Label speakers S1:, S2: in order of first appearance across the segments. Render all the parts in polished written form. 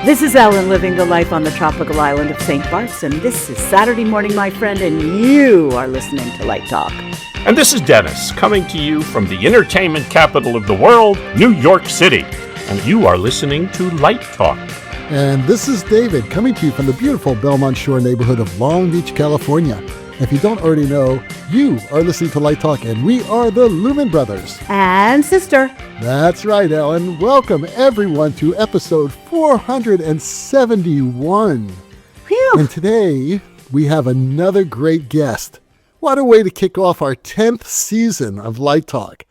S1: This is Ellen living the life on the tropical island of St. Bart's, and this is Saturday morning, my friend, and you are listening to Light Talk.
S2: And this is Dennis, coming to you from the entertainment capital of the world, New York City. And you are listening to Light Talk.
S3: And this is David, coming to you from the beautiful Belmont Shore neighborhood of Long Beach, California. If you don't already know, you are listening to Light Talk, and we are the Lumen Brothers
S1: And Sister.
S3: That's right, Ellen. Welcome, everyone, to episode 471.
S1: Phew.
S3: And today, we have another great guest. What a way to kick off our 10th season of Light Talk.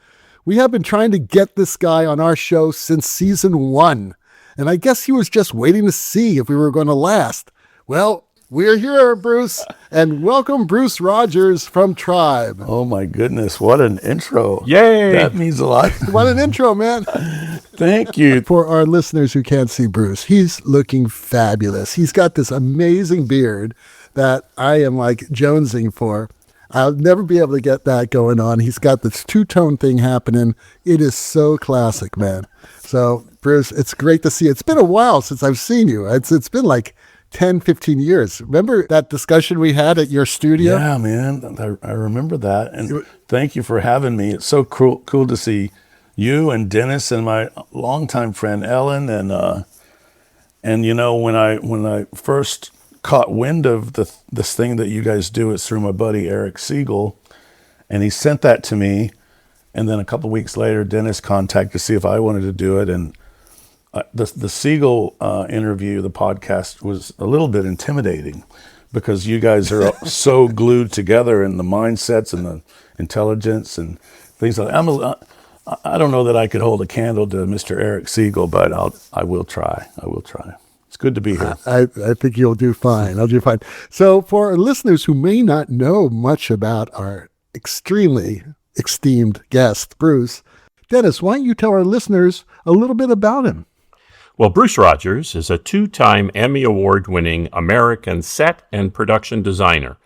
S3: We have been trying to get this guy on our show since season 1, and I guess he was just waiting to see if we were going to last. Well, we're here, Bruce, and welcome Bruce Rodgers from Tribe.
S4: Oh my goodness, what an intro.
S2: Yay!
S4: That means a lot.
S3: What an intro, man.
S4: Thank you.
S3: For our listeners who can't see Bruce, he's looking fabulous. He's got this amazing beard that I am like jonesing for. I'll never be able to get that going on. He's got this two-tone thing happening. It is so classic, man. So, Bruce, it's great to see you. It's been a while since I've seen you. It's been like 10, 15 years. Remember that discussion we had at your studio?
S4: Yeah, man. I remember that. And thank you for having me. It's so cool to see you and Dennis and my longtime friend Ellen. And you know, when I first caught wind of this thing that you guys do, it's through my buddy Eric Siegel, and he sent that to me. And then a couple of weeks later, Dennis contacted to see if I wanted to do it. And the Siegel interview, the podcast, was a little bit intimidating because you guys are so glued together in the mindsets and the intelligence and things like that. I don't know that I could hold a candle to Mr. Eric Siegel, but I will try. It's good to be here.
S3: I think you'll do fine. I'll do fine. So for our listeners who may not know much about our extremely esteemed guest, Bruce, Dennis, why don't you tell our listeners a little bit about him?
S2: Well, Bruce Rodgers is a 2-time Emmy Award-winning American set and production designer,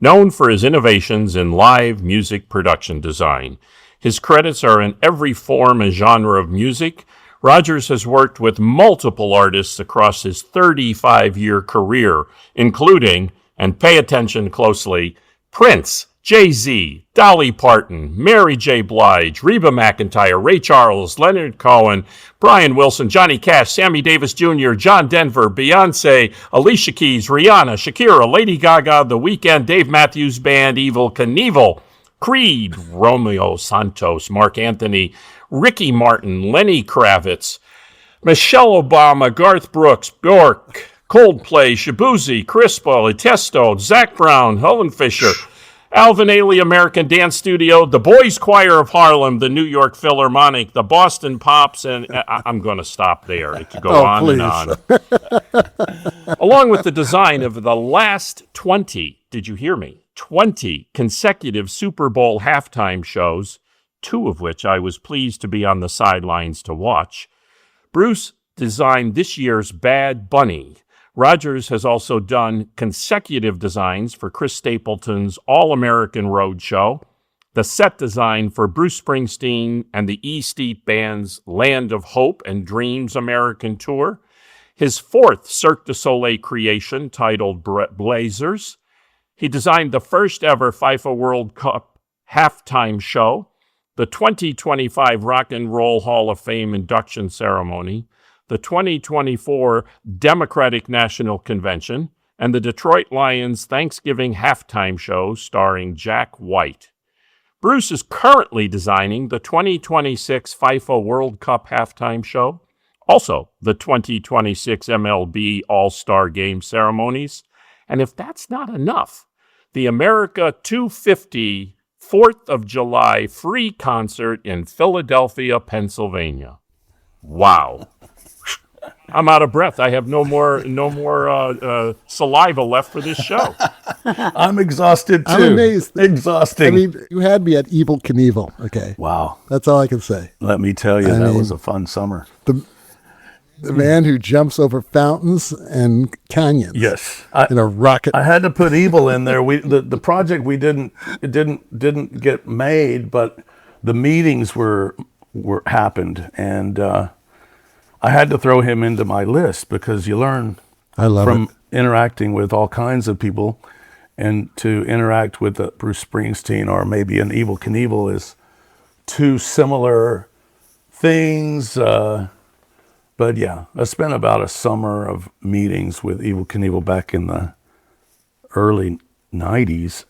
S2: known for his innovations in live music production design. His credits are in every form and genre of music. Rodgers has worked with multiple artists across his 35-year career, including, and pay attention closely, Prince, Jay-Z, Dolly Parton, Mary J. Blige, Reba McEntire, Ray Charles, Leonard Cohen, Brian Wilson, Johnny Cash, Sammy Davis Jr., John Denver, Beyonce, Alicia Keys, Rihanna, Shakira, Lady Gaga, The Weeknd, Dave Matthews Band, Evel Knievel, Creed, Romeo Santos, Mark Anthony, Ricky Martin, Lenny Kravitz, Michelle Obama, Garth Brooks, Bjork, Coldplay, Shabuzi, Crispo, Tiesto, Zach Brown, Helen Fisher, Alvin Ailey American Dance Studio, the Boys Choir of Harlem, the New York Philharmonic, the Boston Pops, and I'm going to stop there. It could go on
S3: please.
S2: and on. Along with the design of the last 20, did you hear me? 20 consecutive Super Bowl halftime shows, 2 of which I was pleased to be on the sidelines to watch. Bruce designed this year's Bad Bunny. Rodgers has also done consecutive designs for Chris Stapleton's All-American Road Show, the set design for Bruce Springsteen and the E-Street Band's Land of Hope and Dreams American Tour, his 4th Cirque du Soleil creation titled Blazers. He designed the first ever FIFA World Cup halftime show, the 2025 Rock and Roll Hall of Fame induction ceremony, the 2024 Democratic National Convention, and the Detroit Lions Thanksgiving halftime show starring Jack White. Bruce is currently designing the 2026 FIFA World Cup halftime show, also the 2026 MLB All-Star Game ceremonies, and if that's not enough, the America 250 4th of July free concert in Philadelphia, Pennsylvania. Wow. I'm out of breath. I have no more saliva left for this show.
S4: I'm exhausted too.
S3: I'm amazed.
S4: Exhausting.
S3: I mean, you had me at Evel Knievel. Okay.
S4: Wow.
S3: That's all I can say.
S4: Let me tell you, that was a fun summer.
S3: The man who jumps over fountains and canyons.
S4: Yes.
S3: In a rocket.
S4: I had to put Evel in there. The project didn't get made, but the meetings were happened, and I had to throw him into my list because you learn
S3: I love
S4: from
S3: it.
S4: interacting with all kinds of people, and to interact with Bruce Springsteen or maybe an Evel Knievel is two similar things. But yeah, I spent about a summer of meetings with Evel Knievel back in the early 90s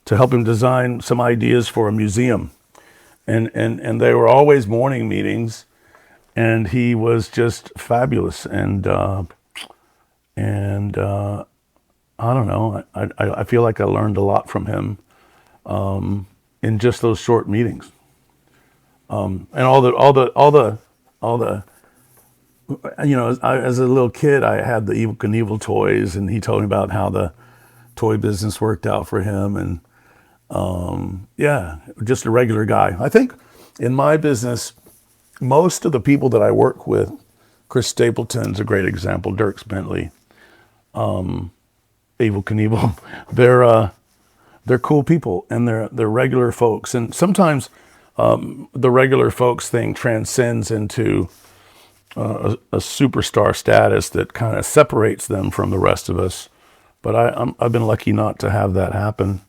S4: to help him design some ideas for a museum. And they were always morning meetings, and he was just fabulous. And I don't know, I feel like I learned a lot from him in just those short meetings. And all the as a little kid, I had the Evel Knievel toys, and he told me about how the toy business worked out for him. And just a regular guy. I think in my business, most of the people that I work with, Chris Stapleton's a great example, Dierks Bentley, Evel Knievel, they're cool people, and they're regular folks. And sometimes the regular folks thing transcends into a superstar status that kind of separates them from the rest of us. But I've been lucky not to have that happen.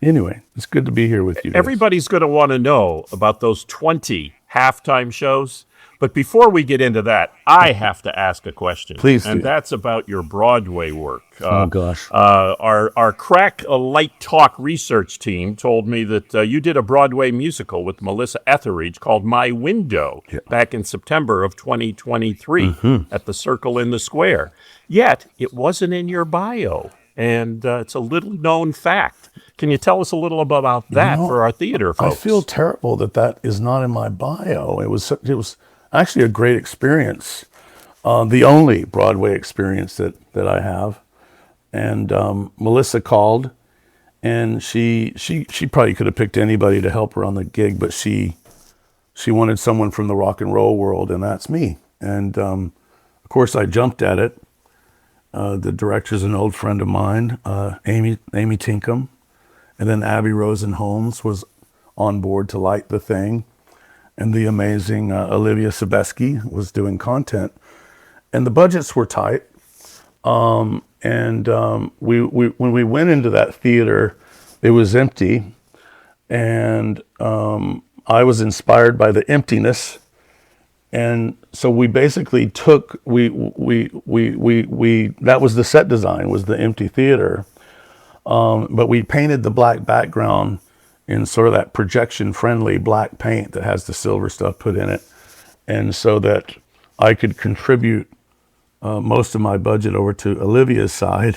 S4: Anyway, it's good to be here with you guys.
S2: Everybody's going to want to know about those 20 halftime shows. But before we get into that, I have to ask a question.
S4: Please
S2: and
S4: do.
S2: that's about your Broadway work.
S4: Oh, gosh.
S2: Our Crack a Light Talk research team told me that you did a Broadway musical with Melissa Etheridge called My Window back in September of 2023 at the Circle in the Square. Yet, it wasn't in your bio, and it's a little known fact. Can you tell us a little about that for our theater folks?
S4: I feel terrible that is not in my bio. It was actually a great experience, the only Broadway experience that I have. And Melissa called, and she probably could have picked anybody to help her on the gig, but she wanted someone from the rock and roll world, and that's me. And of course, I jumped at it. The director's an old friend of mine, Amy Tinkham, and then Abby Rosen Holmes was on board to light the thing. And the amazing Olivia Sobeski was doing content, and the budgets were tight. When we went into that theater, it was empty, and I was inspired by the emptiness, and so we basically took that was the set design, was the empty theater, but we painted the black background in sort of that projection-friendly black paint that has the silver stuff put in it. And so that I could contribute most of my budget over to Olivia's side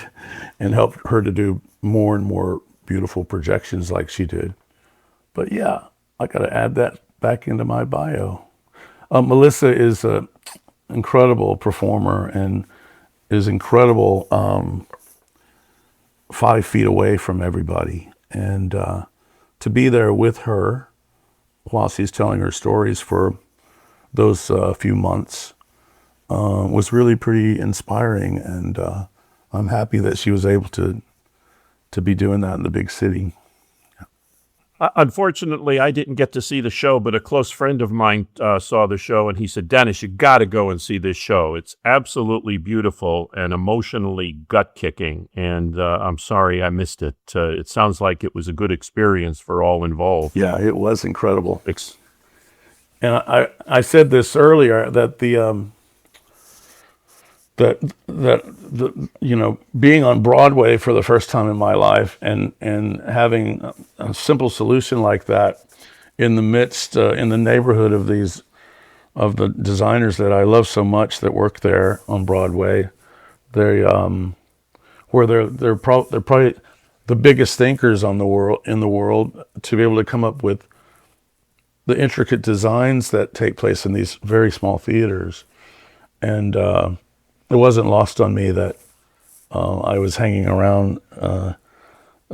S4: and help her to do more and more beautiful projections like she did. But yeah, I got to add that back into my bio. Melissa is an incredible performer and is incredible 5 feet away from everybody. And to be there with her while she's telling her stories for those few months was really pretty inspiring, and I'm happy that she was able to be doing that in the big city.
S2: Unfortunately, I didn't get to see the show, but a close friend of mine saw the show, and he said, "Dennis, you got to go and see this show. It's absolutely beautiful and emotionally gut-kicking, and I'm sorry I missed it. It sounds like it was a good experience for all involved."
S4: Yeah, it was incredible. And I said this earlier, that being on Broadway for the first time in my life and having a simple solution like that in the midst, in the neighborhood of the designers that I love so much that work there on Broadway, they're probably the biggest thinkers in the world, to be able to come up with the intricate designs that take place in these very small theaters. And it wasn't lost on me that I was hanging around a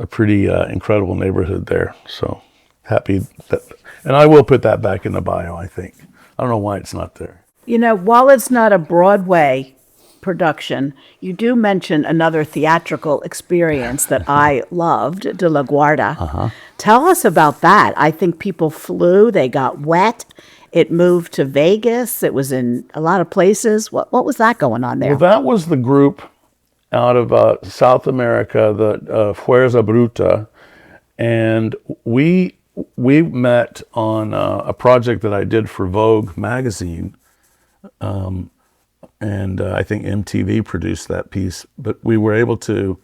S4: pretty incredible neighborhood there. So happy that, and I will put that back in the bio, I think. I don't know why it's not there.
S1: You know, while it's not a Broadway production, you do mention another theatrical experience that I loved, De La Guarda. Tell us about that. I think people flew, they got wet, It moved to Vegas. It was in a lot of places. What was that going on there?
S4: Well, that was the group out of South America, the Fuerza Bruta, and we met on a project that I did for Vogue magazine, and I think MTV produced that piece. But we were able to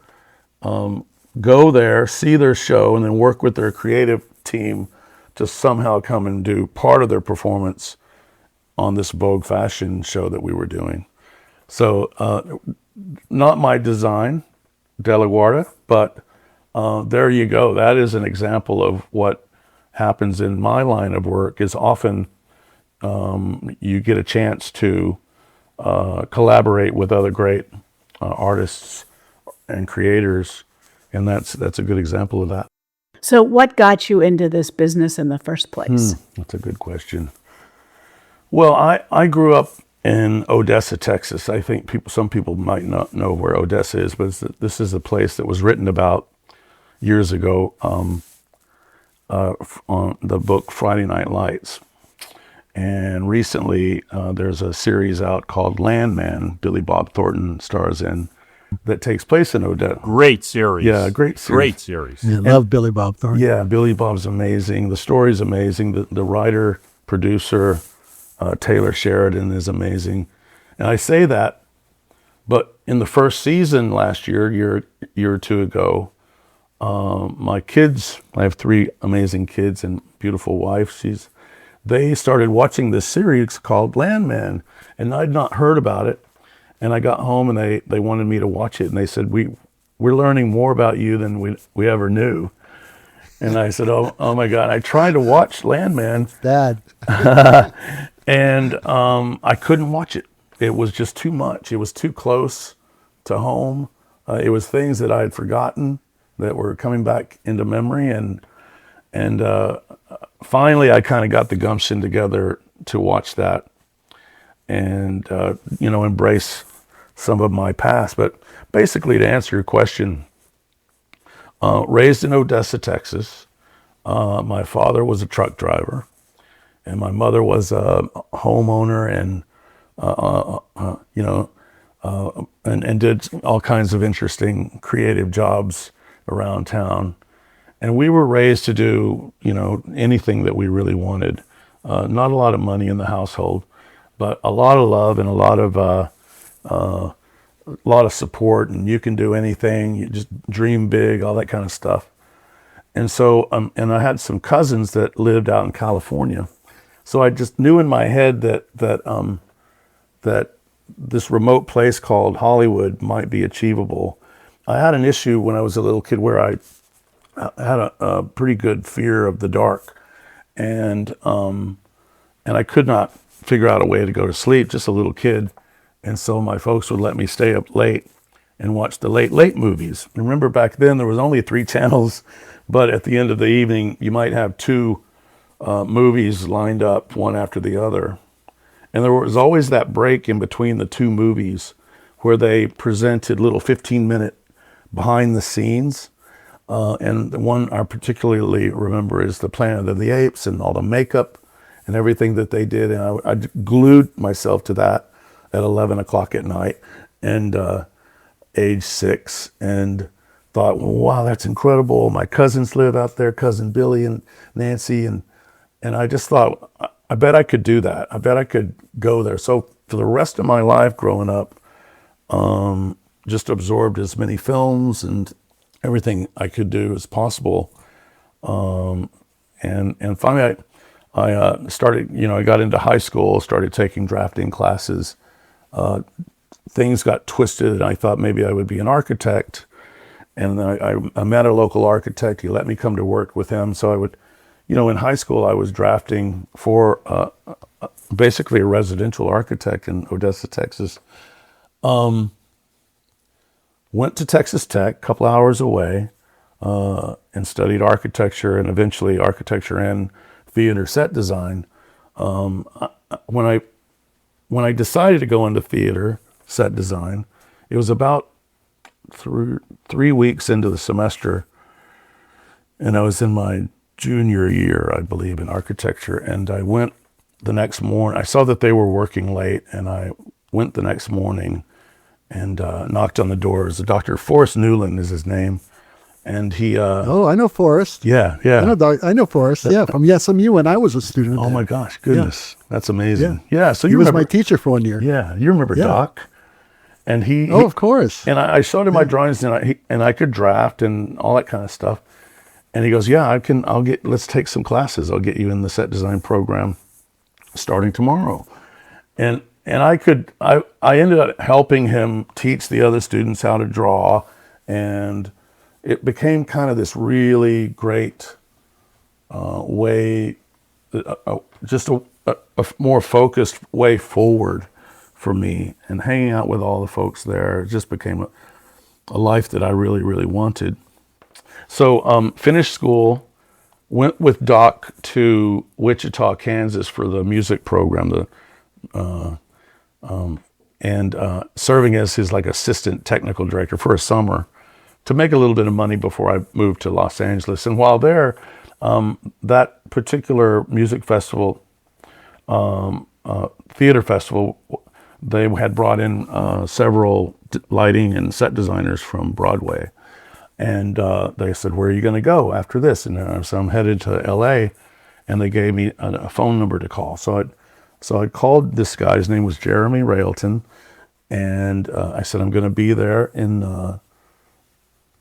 S4: go there, see their show, and then work with their creative team to somehow come and do part of their performance on this Vogue fashion show that we were doing. So not my design, De La Guarda, but there you go. That is an example of what happens in my line of work. Is often you get a chance to collaborate with other great artists and creators, and that's a good example of that.
S1: So what got you into this business in the first place?
S4: That's a good question. Well, I grew up in Odessa, Texas. I think some people might not know where Odessa is, but this is a place that was written about years ago on the book Friday Night Lights. And recently, there's a series out called Landman, Billy Bob Thornton stars in, that takes place in Odessa.
S2: Great series.
S4: Yeah, great series.
S2: Great series.
S3: Yeah, love Billy Bob Thornton.
S4: Yeah, Billy Bob's amazing. The story's amazing. The writer, producer, Taylor Sheridan is amazing. And I say that, but in the first season last year or two ago, my kids, I have 3 amazing kids and beautiful wife, they started watching this series called Landman, and I'd not heard about it. And I got home and they wanted me to watch it, and they said, we're learning more about you than we ever knew. And I said, oh my God. I tried to watch Landman,
S3: Dad.
S4: and I couldn't watch it. It was just too much. It was too close to home. It was things that I had forgotten that were coming back into memory, and finally I kind of got the gumption together to watch that and embrace some of my past. But basically, to answer your question, raised in Odessa, Texas. My father was a truck driver, and my mother was a homeowner, and did all kinds of interesting creative jobs around town. And we were raised to do, anything that we really wanted. Not a lot of money in the household, but a lot of love and a lot of support. And you can do anything. You just dream big, all that kind of stuff. And so, and I had some cousins that lived out in California. So I just knew in my head that this remote place called Hollywood might be achievable. I had an issue when I was a little kid where I had a pretty good fear of the dark, and I could not figure out a way to go to sleep, just a little kid. And so my folks would let me stay up late and watch the late movies. Remember back then there was only 3 channels, but at the end of the evening you might have 2 movies lined up, one after the other. And there was always that break in between the 2 movies where they presented little 15-minute behind the scenes. And the one I particularly remember is the Planet of the Apes and all the makeup and everything that they did. And I glued myself to that at 11 o'clock at night, and age 6, and thought, well, wow, that's incredible. My cousins live out there, cousin Billy and Nancy. And I just thought, I bet I could do that. I bet I could go there. So for the rest of my life growing up, just absorbed as many films and everything I could do as possible. And finally I started, I got into high school, started taking drafting classes. Things got twisted, and I thought maybe I would be an architect. And then I met a local architect. He let me come to work with him. So I would, in high school, I was drafting for basically a residential architect in Odessa, Texas. Went to Texas Tech, a couple hours away, and studied architecture, and eventually architecture and theater set design. When I decided to go into theater set design, it was about 3 weeks into the semester, and I was in my junior year, I believe, in architecture, and I went the next morning. I saw that they were working late, and I went the next morning and knocked on the doors. Dr. Forrest Newland is his name, and he.
S3: Oh, I know Forrest.
S4: Yeah.
S3: I know Forrest. Yeah, from SMU when I was a student.
S4: Oh
S3: there.
S4: my gosh, goodness, that's amazing.
S3: Yeah.
S4: So
S3: He
S4: you
S3: was
S4: remember?
S3: my teacher for 1 year.
S4: Yeah, you remember Doc? And he.
S3: Oh, of course.
S4: And I showed him my drawings, and I could draft and all that kind of stuff. And he goes, "Yeah, let's take some classes. I'll get you in the set design program starting tomorrow." And I ended up helping him teach the other students how to draw, and it became kind of this really great way, just a more focused way forward for me. And hanging out with all the folks there just became a life that I really, really wanted. So finished school, went with Doc to Wichita, Kansas for the music program, and serving as his like assistant technical director for a summer to make a little bit of money before I moved to Los Angeles. And while there, that particular music festival, theater festival, they had brought in several lighting and set designers from Broadway. And they said, "Where are you going to go after this?" And so I'm headed to LA, and they gave me a phone number to call. So I called this guy. His name was Jeremy Railton, and I said, "I'm going to be there in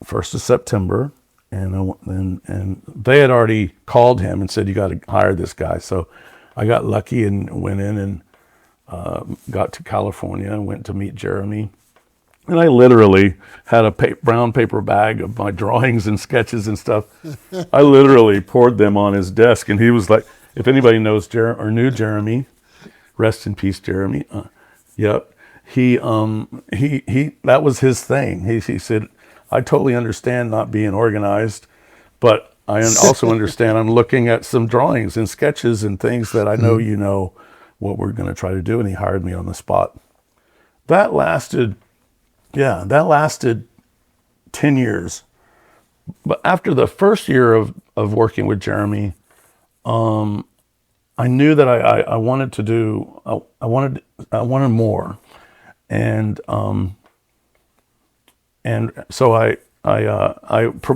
S4: 1st of September." And they had already called him and said, "You got to hire this guy." So I got lucky and went in and got to California and went to meet Jeremy. And I literally had a brown paper bag of my drawings and sketches and stuff. I literally poured them on his desk, and he was like, if anybody knows or knew Jeremy, rest in peace, Jeremy. Yep. He that was his thing. He said, "I totally understand not being organized, but I also understand I'm looking at some drawings and sketches and things that I know you know what we're going to try to do." And he hired me on the spot. That lasted 10 years. But after the first year of working with Jeremy, I knew that I wanted to do, I wanted more. And so I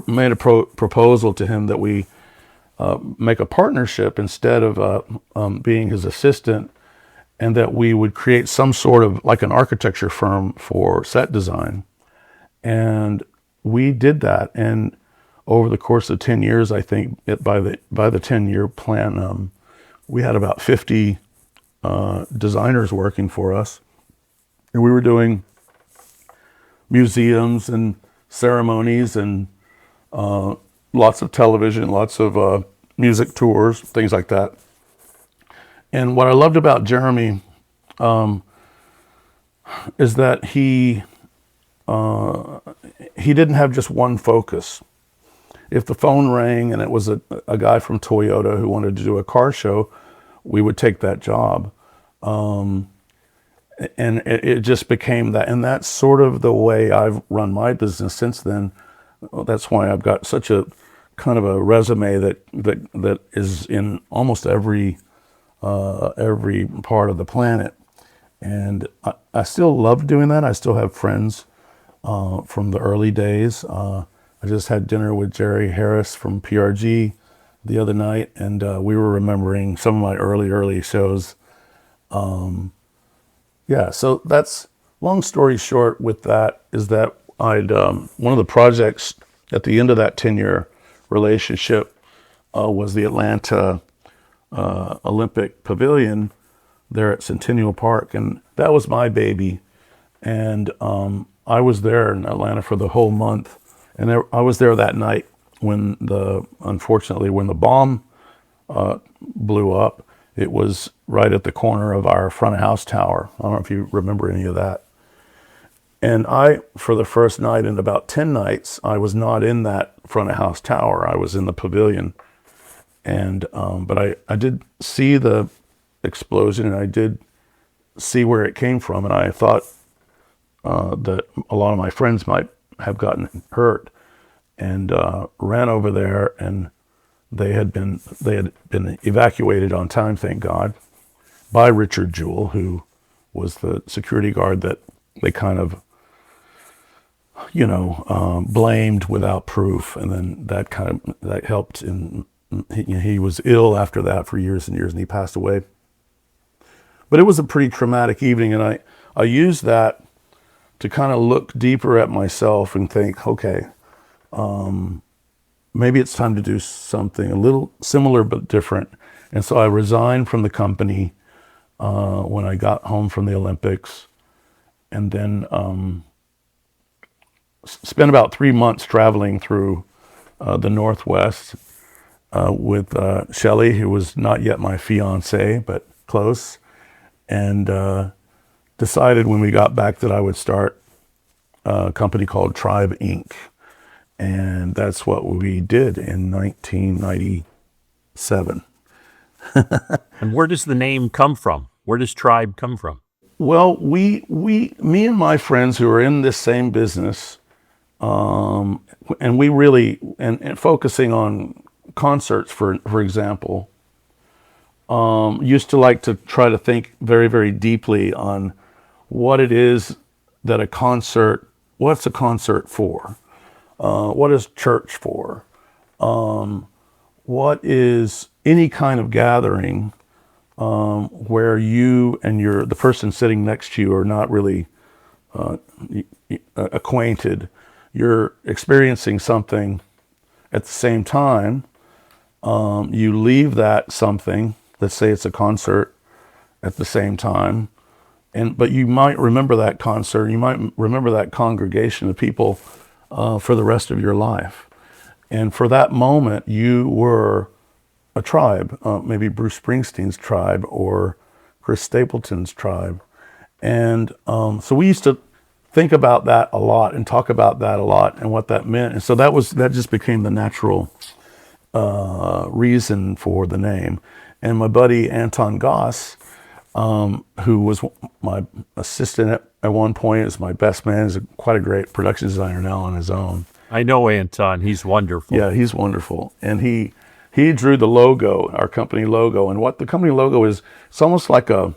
S4: made a proposal to him that we make a partnership instead of being his assistant, and that we would create some sort of like an architecture firm for set design. And we did that. And over the course of 10 years, I think by the 10-year plan, we had about 50 designers working for us. And we were doing museums and ceremonies and lots of television, lots of music tours, things like that. And what I loved about Jeremy is that he didn't have just one focus. If the phone rang and it was a guy from Toyota who wanted to do a car show, we would take that job. And it just became that. And that's sort of the way I've run my business since then. That's why I've got such a kind of a resume that is in almost every part of the planet. And I still love doing that. I still have friends from the early days. I just had dinner with Jerry Harris from PRG the other night, and we were remembering some of my early shows. So that's, long story short with that, is that one of the projects at the end of that 10-year relationship was the Atlanta Olympic Pavilion there at Centennial Park, and that was my baby. And I was there in Atlanta for the whole month, and I was there that night when unfortunately when the bomb blew up. It was right at the corner of our front of house tower. I don't know if you remember any of that. And for the first night in about 10 nights, I was not in that front of house tower. I was in the pavilion. And but I did see the explosion, and I did see where it came from, and I thought that a lot of my friends might have gotten hurt, and ran over there, and they had been evacuated on time, thank God. by Richard Jewell, who was the security guard that they kind of, blamed without proof. And then that helped he was ill after that for years and years, and he passed away. But it was a pretty traumatic evening, and I used that to kind of look deeper at myself and think, okay, maybe it's time to do something a little similar but different. And so I resigned from the company when I got home from the Olympics, and then spent about 3 months traveling through the Northwest with Shelley, who was not yet my fiance, but close, and decided when we got back that I would start a company called Tribe Inc. And that's what we did in 1997.
S2: And where does the name come from? Where does Tribe come from?
S4: Well, me and my friends who are in this same business, and we really, and focusing on concerts, for example, used to like to try to think very, very deeply on what it is that what's a concert for? What is church for? What is any kind of gathering where you and the person sitting next to you are not really acquainted? You're experiencing something at the same time. You leave that something, let's say it's a concert, at the same time, but you might remember that concert, you might remember that congregation of people for the rest of your life. And for that moment, you were a tribe, maybe Bruce Springsteen's tribe or Chris Stapleton's tribe. And so we used to think about that a lot and talk about that a lot and what that meant. And so that just became the natural reason for the name. And my buddy Anton Goss, who was my assistant at one point, is my best man, is quite a great production designer now on his own.
S2: I know Anton. He's wonderful.
S4: Yeah, he's wonderful. And he drew the logo, our company logo. And what the company logo is, it's almost like a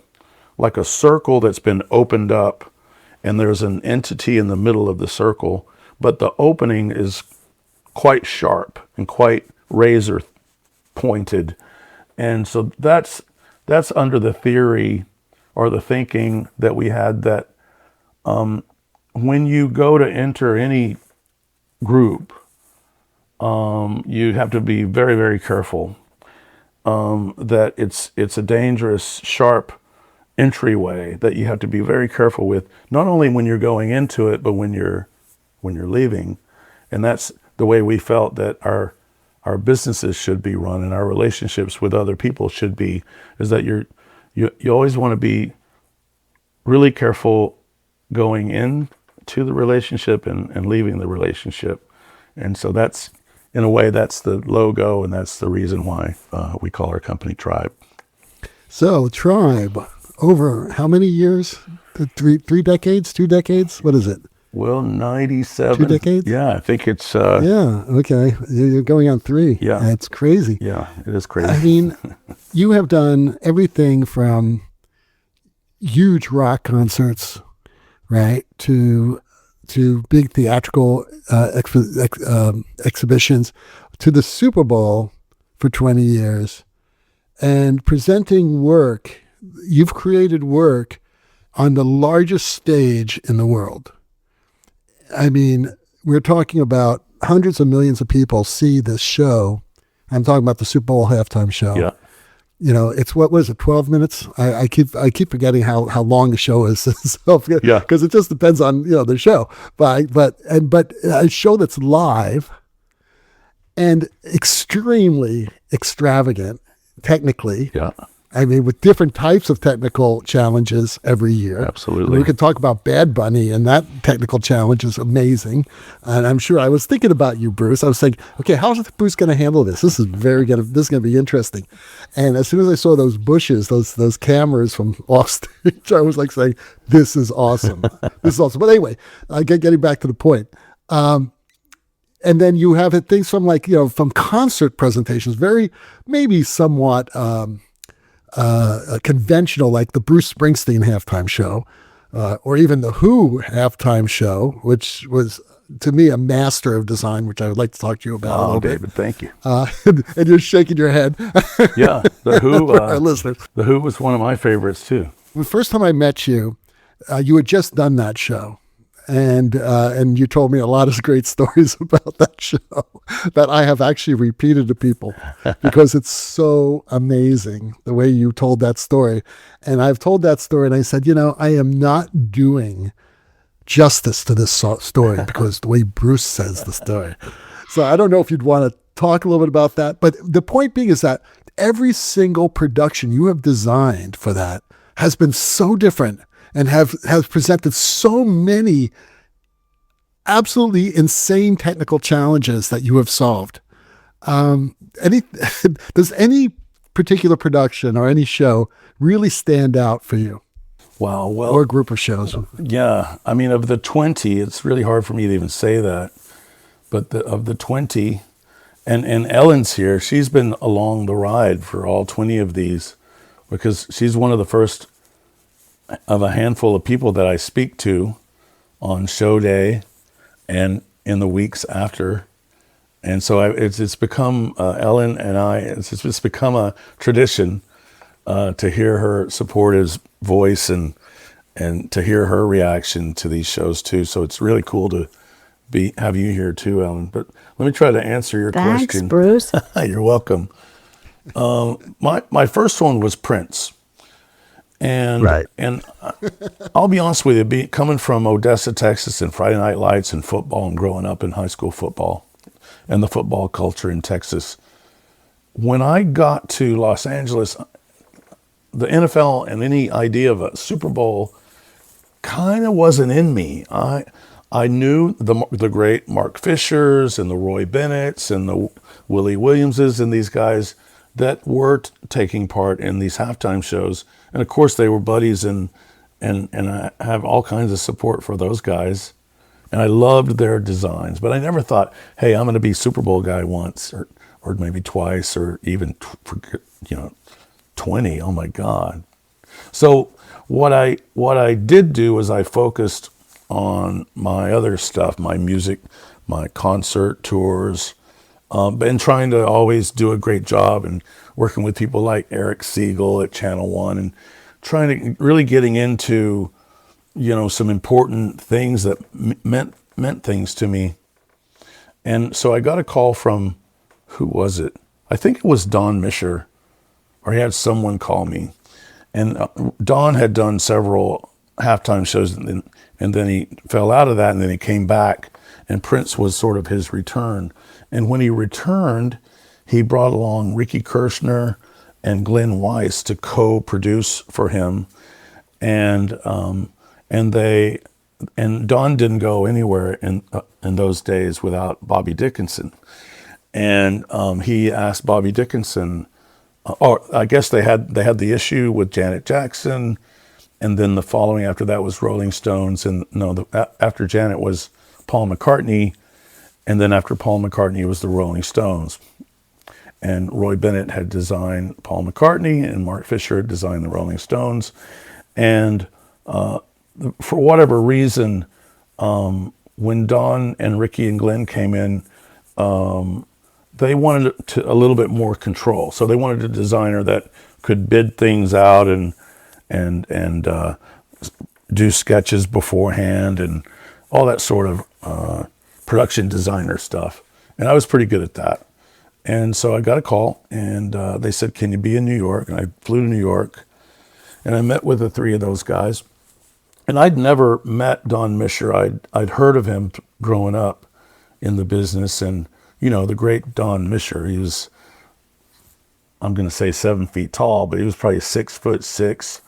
S4: circle that's been opened up, and there's an entity in the middle of the circle, but the opening is quite sharp and quite razor pointed. And so that's under the theory or the thinking that we had that when you go to enter any group, you have to be very, very careful that it's a dangerous, sharp entryway that you have to be very careful with, not only when you're going into it, but when you're leaving. And that's the way we felt that our businesses should be run and our relationships with other people should be, is that you always want to be really careful going into the relationship and leaving the relationship. And so that's, in a way, that's the logo, and that's the reason why we call our company Tribe.
S3: So Tribe, over how many years? Three decades? 2 decades? What is it?
S4: Well, 97.
S3: 2 decades?
S4: Yeah, I think it's...
S3: yeah, okay. You're going on 3.
S4: Yeah.
S3: That's crazy.
S4: Yeah, it is crazy.
S3: I mean, you have done everything from huge rock concerts, right, to big theatrical exhibitions, to the Super Bowl for 20 years, and presenting work. You've created work on the largest stage in the world. I mean, we're talking about hundreds of millions of people see this show. I'm talking about the Super Bowl halftime show.
S4: Yeah.
S3: You know, it's what was it, 12 minutes? I keep forgetting how long the show is.
S4: Yeah.
S3: Because it just depends on, the show. But a show that's live and extremely extravagant technically.
S4: Yeah.
S3: I mean, with different types of technical challenges every year.
S4: Absolutely.
S3: We could talk about Bad Bunny, and that technical challenge is amazing. And I'm sure I was thinking about you, Bruce. I was thinking, okay, how's Bruce going to handle this? This is going to be interesting. And as soon as I saw those bushes, those cameras from off stage, I was like saying, this is awesome. This is awesome. But anyway, getting back to the point. And then you have things from from concert presentations, very maybe somewhat conventional, like the Bruce Springsteen halftime show, or even the Who halftime show, which was to me a master of design, which I would like to talk to you about a little
S4: David,
S3: bit.
S4: thank you.
S3: And you're shaking your head.
S4: Yeah, the Who.
S3: For our listeners.
S4: The Who was one of my favorites too.
S3: The first time I met you, you had just done that show. And you told me a lot of great stories about that show that I have actually repeated to people because it's so amazing the way you told that story. And I've told that story and I said, I am not doing justice to this story because the way Bruce says the story. So I don't know if you'd want to talk a little bit about that. But the point being is that every single production you have designed for that has been so different and has presented so many absolutely insane technical challenges that you have solved. Does any particular production or any show really stand out for you?
S4: Wow. Well,
S3: or group of shows?
S4: Yeah. I mean, of the 20, it's really hard for me to even say that. But of the 20, and Ellen's here, she's been along the ride for all 20 of these because she's one of the first of a handful of people that I speak to on show day and in the weeks after. And so it's become, Ellen and I, it's become a tradition to hear her supportive voice and to hear her reaction to these shows too. So it's really cool to have you here too, Ellen. But let me try to answer your question.
S1: Thanks, Bruce.
S4: You're welcome. My first one was Prince. And
S3: right.
S4: And I'll be honest with you, coming from Odessa, Texas, and Friday Night Lights and football and growing up in high school football and the football culture in Texas, when I got to Los Angeles, the NFL and any idea of a Super Bowl kind of wasn't in me. I knew the great Mark Fishers and the Roy Bennett's and the Willie Williamses and these guys that were taking part in these halftime shows. And of course they were buddies and I have all kinds of support for those guys. And I loved their designs, but I never thought, hey, I'm going to be Super Bowl guy once or maybe twice or even 20. Oh my God. So what I did do was I focused on my other stuff, my music, my concert tours, and trying to always do a great job and working with people like Eric Siegel at Channel One and trying to really getting into, some important things that meant things to me. And so I got a call from, who was it? I think it was Don Mischer, or he had someone call me. And Don had done several halftime shows and then he fell out of that and then he came back and Prince was sort of his return. And when he returned, he brought along Ricky Kirshner and Glenn Weiss to co-produce for him. And Don didn't go anywhere in those days without Bobby Dickinson. And he asked Bobby Dickinson, or I guess they had the issue with Janet Jackson, and then the following after that was Rolling Stones, and after Janet was Paul McCartney, and then after Paul McCartney was the Rolling Stones. And Roy Bennett had designed Paul McCartney, and Mark Fisher had designed the Rolling Stones. And for whatever reason, when Don and Ricky and Glenn came in, they wanted a little bit more control. So they wanted a designer that could bid things out and do sketches beforehand and all that sort of production designer stuff. And I was pretty good at that. And so I got a call and they said, can you be in New York? And I flew to New York and I met with the three of those guys. And I'd never met Don Mischer. I'd heard of him growing up in the business. And, the great Don Mischer, he was, I'm going to say 7 feet tall, but he was probably 6'6",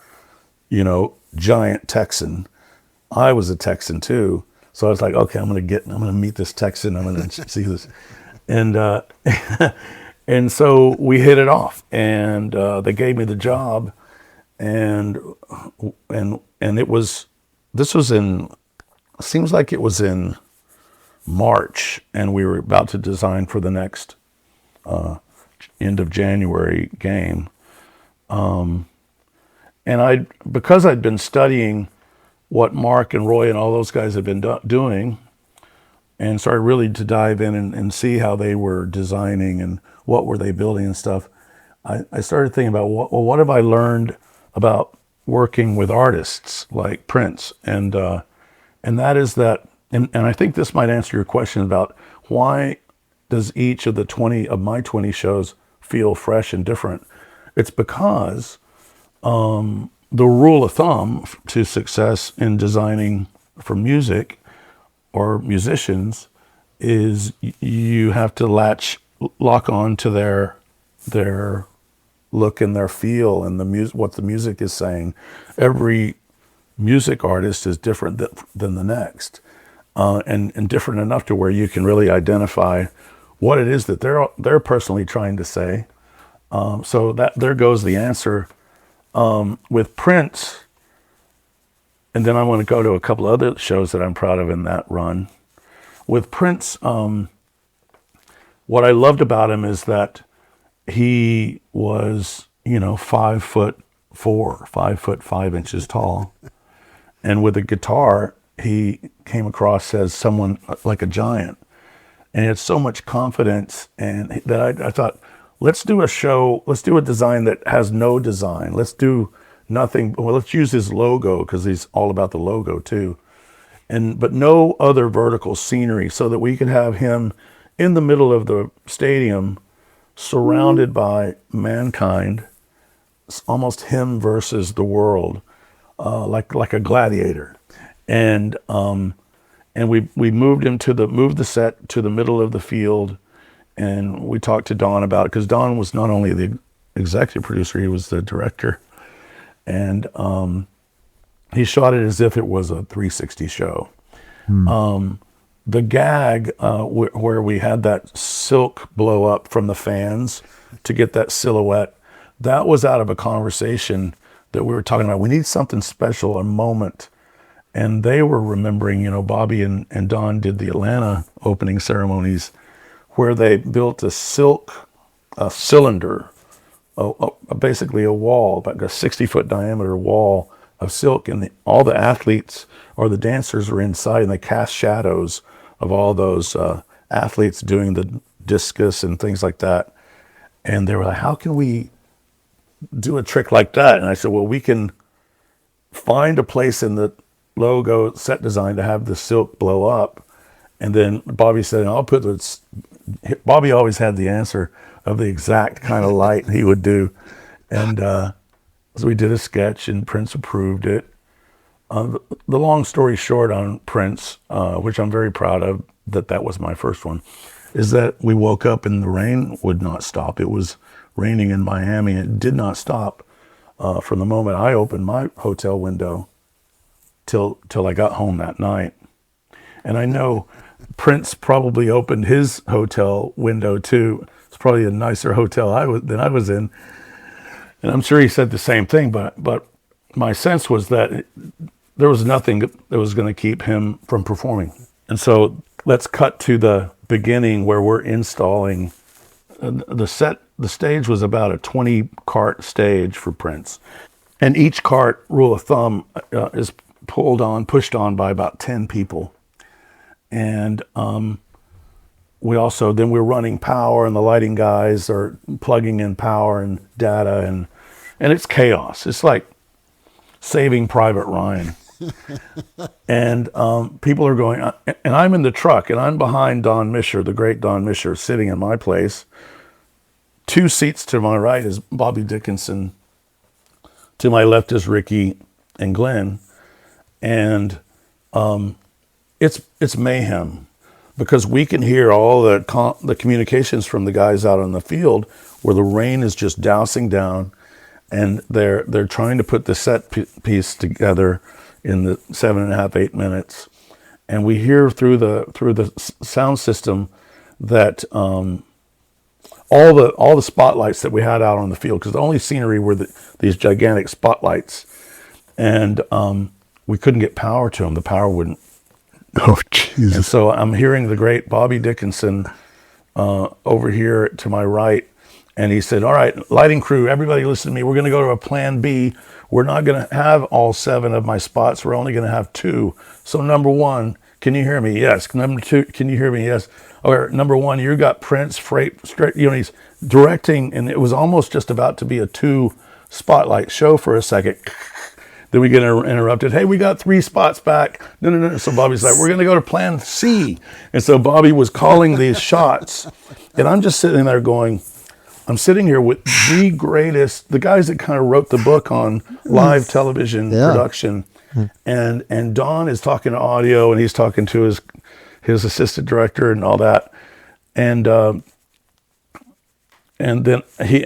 S4: giant Texan. I was a Texan too. So I was like, okay, I'm going to meet this Texan. I'm going to see this. And, and so we hit it off and they gave me the job and seems like it was in March, and we were about to design for the next end of January game. And because I'd been studying what Mark and Roy and all those guys had been doing, and started really to dive in and see how they were designing and what were they building and stuff, I started thinking about, what have I learned about working with artists like Prince? And that is that, and I think this might answer your question about why does each of my 20 shows feel fresh and different? It's because the rule of thumb to success in designing for music or musicians is you have to lock on to their look and their feel and what the music is saying. Every music artist is different than the next, and different enough to where you can really identify what it is that they're personally trying to say. So there goes the answer. With Prince, and then I want to go to a couple other shows that I'm proud of in that run. With Prince, what I loved about him is that he was, 5'4", 5'5" tall. And with a guitar, he came across as someone like a giant. And he had so much confidence, and that I thought, let's do a design that has no design. Let's do nothing. Well, let's use his logo, because he's all about the logo too. But no other vertical scenery, so that we could have him in the middle of the stadium, surrounded by mankind. It's almost him versus the world, like a gladiator. And we moved the set to the middle of the field. And we talked to Don about it, because Don was not only the executive producer, he was the director. And he shot it as if it was a 360 show. The gag where we had that silk blow up from the fans to get that silhouette, that was out of a conversation that we were talking about. We need something special, a moment. And they were remembering, Bobby and Don did the Atlanta opening ceremonies, where they built a cylinder, basically a wall, about a 60-foot diameter wall of silk, and all the athletes or the dancers were inside, and they cast shadows of all those athletes doing the discus and things like that. And they were like, how can we do a trick like that? And I said, well, we can find a place in the logo set design to have the silk blow up. And then Bobby said, Bobby always had the answer of the exact kind of light he would do. And so we did a sketch, and Prince approved it. The long story short on Prince, which I'm very proud of, that was my first one, is that we woke up and the rain would not stop. It was raining in Miami. It did not stop from the moment I opened my hotel window till I got home that night. And I know Prince probably opened his hotel window too. It's probably a nicer hotel than I was in. And I'm sure he said the same thing, but my sense was that there was nothing that was going to keep him from performing. And so let's cut to the beginning, where we're installing the set. The stage was about a 20-cart stage for Prince. And each cart, rule of thumb, is pushed on by about 10 people. And we're running power, and the lighting guys are plugging in power and data, and it's chaos. It's like Saving Private Ryan. And people are going, and I'm in the truck, and I'm behind Don Mischer, the great Don Mischer, sitting in my place. 2 seats to my right is Bobby Dickinson. To my left is Ricky and Glenn. And it's mayhem, because we can hear all the communications from the guys out on the field, where the rain is just dousing down, and they're trying to put the set piece together in the 7.5, 8 minutes. And we hear through the sound system that all the spotlights that we had out on the field, because the only scenery were these gigantic spotlights, and we couldn't get power to them. The power wouldn't.
S3: Oh, Jesus.
S4: And so I'm hearing the great Bobby Dickinson over here to my right, And he said, all right, lighting crew, everybody listen to me. We're going to go to a plan B. We're not going to have all 7 of my spots. We're only going to have 2. So number 1, can you hear me? Yes. Number 2, can you hear me? Yes. Or number 1, you got Prince straight, he's directing, and it was almost just about to be a 2 spotlight show for a second. Then we get interrupted. Hey, we got 3 spots back. No. So Bobby's like, we're going to go to plan C. And so Bobby was calling these shots. And I'm just sitting there going, I'm sitting here with the greatest, the guys that kind of wrote the book on live television production. And Don is talking to audio, and he's talking to his assistant director and all that. And then he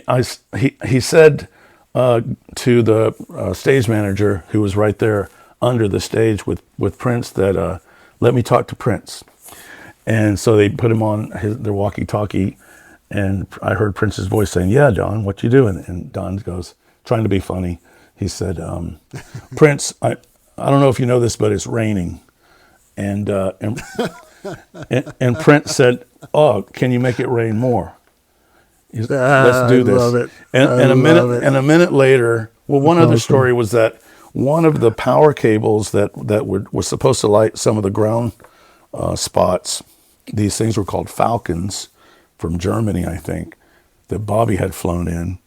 S4: said to the stage manager, who was right there under the stage with Prince, that let me talk to Prince. And so they put him on their walkie-talkie, and I heard Prince's voice saying, yeah, Don, what you doing? And Don goes, trying to be funny, he said, Prince, I don't know if you know this, but it's raining. And Prince said, oh, can you make it rain more? Let's do this.
S3: Love it.
S4: And a minute later, well, one other story was that one of the power cables that was supposed to light some of the ground spots, these things were called Falcons from Germany, I think, that Bobby had flown in,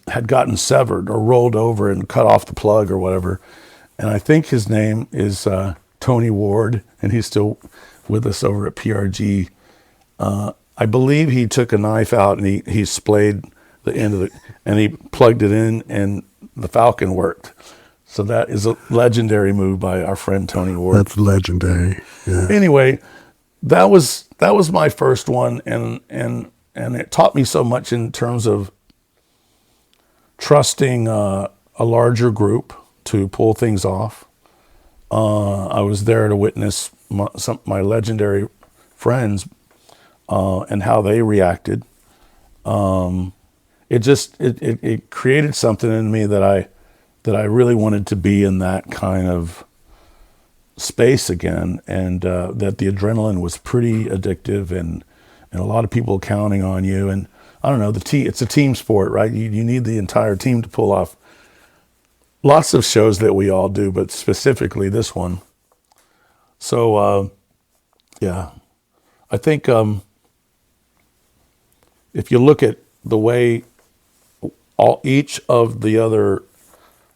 S4: had gotten severed or rolled over and cut off the plug or whatever. And I think his name is Tony Ward, and he's still with us over at PRG. I believe he took a knife out and he splayed the end of it, and he plugged it in, and the Falcon worked. So that is a legendary move by our friend Tony Ward.
S3: That's legendary. Yeah.
S4: Anyway, that was my first one, and it taught me so much in terms of trusting a larger group to pull things off. I was there to witness my legendary friends and how they reacted. It created something in me that I really wanted to be in that kind of space again, and that the adrenaline was pretty addictive, and a lot of people counting on you. And I don't know, it's a team sport, right? You need the entire team to pull off lots of shows that we all do, but specifically this one. So, yeah, I think if you look at the way each of the other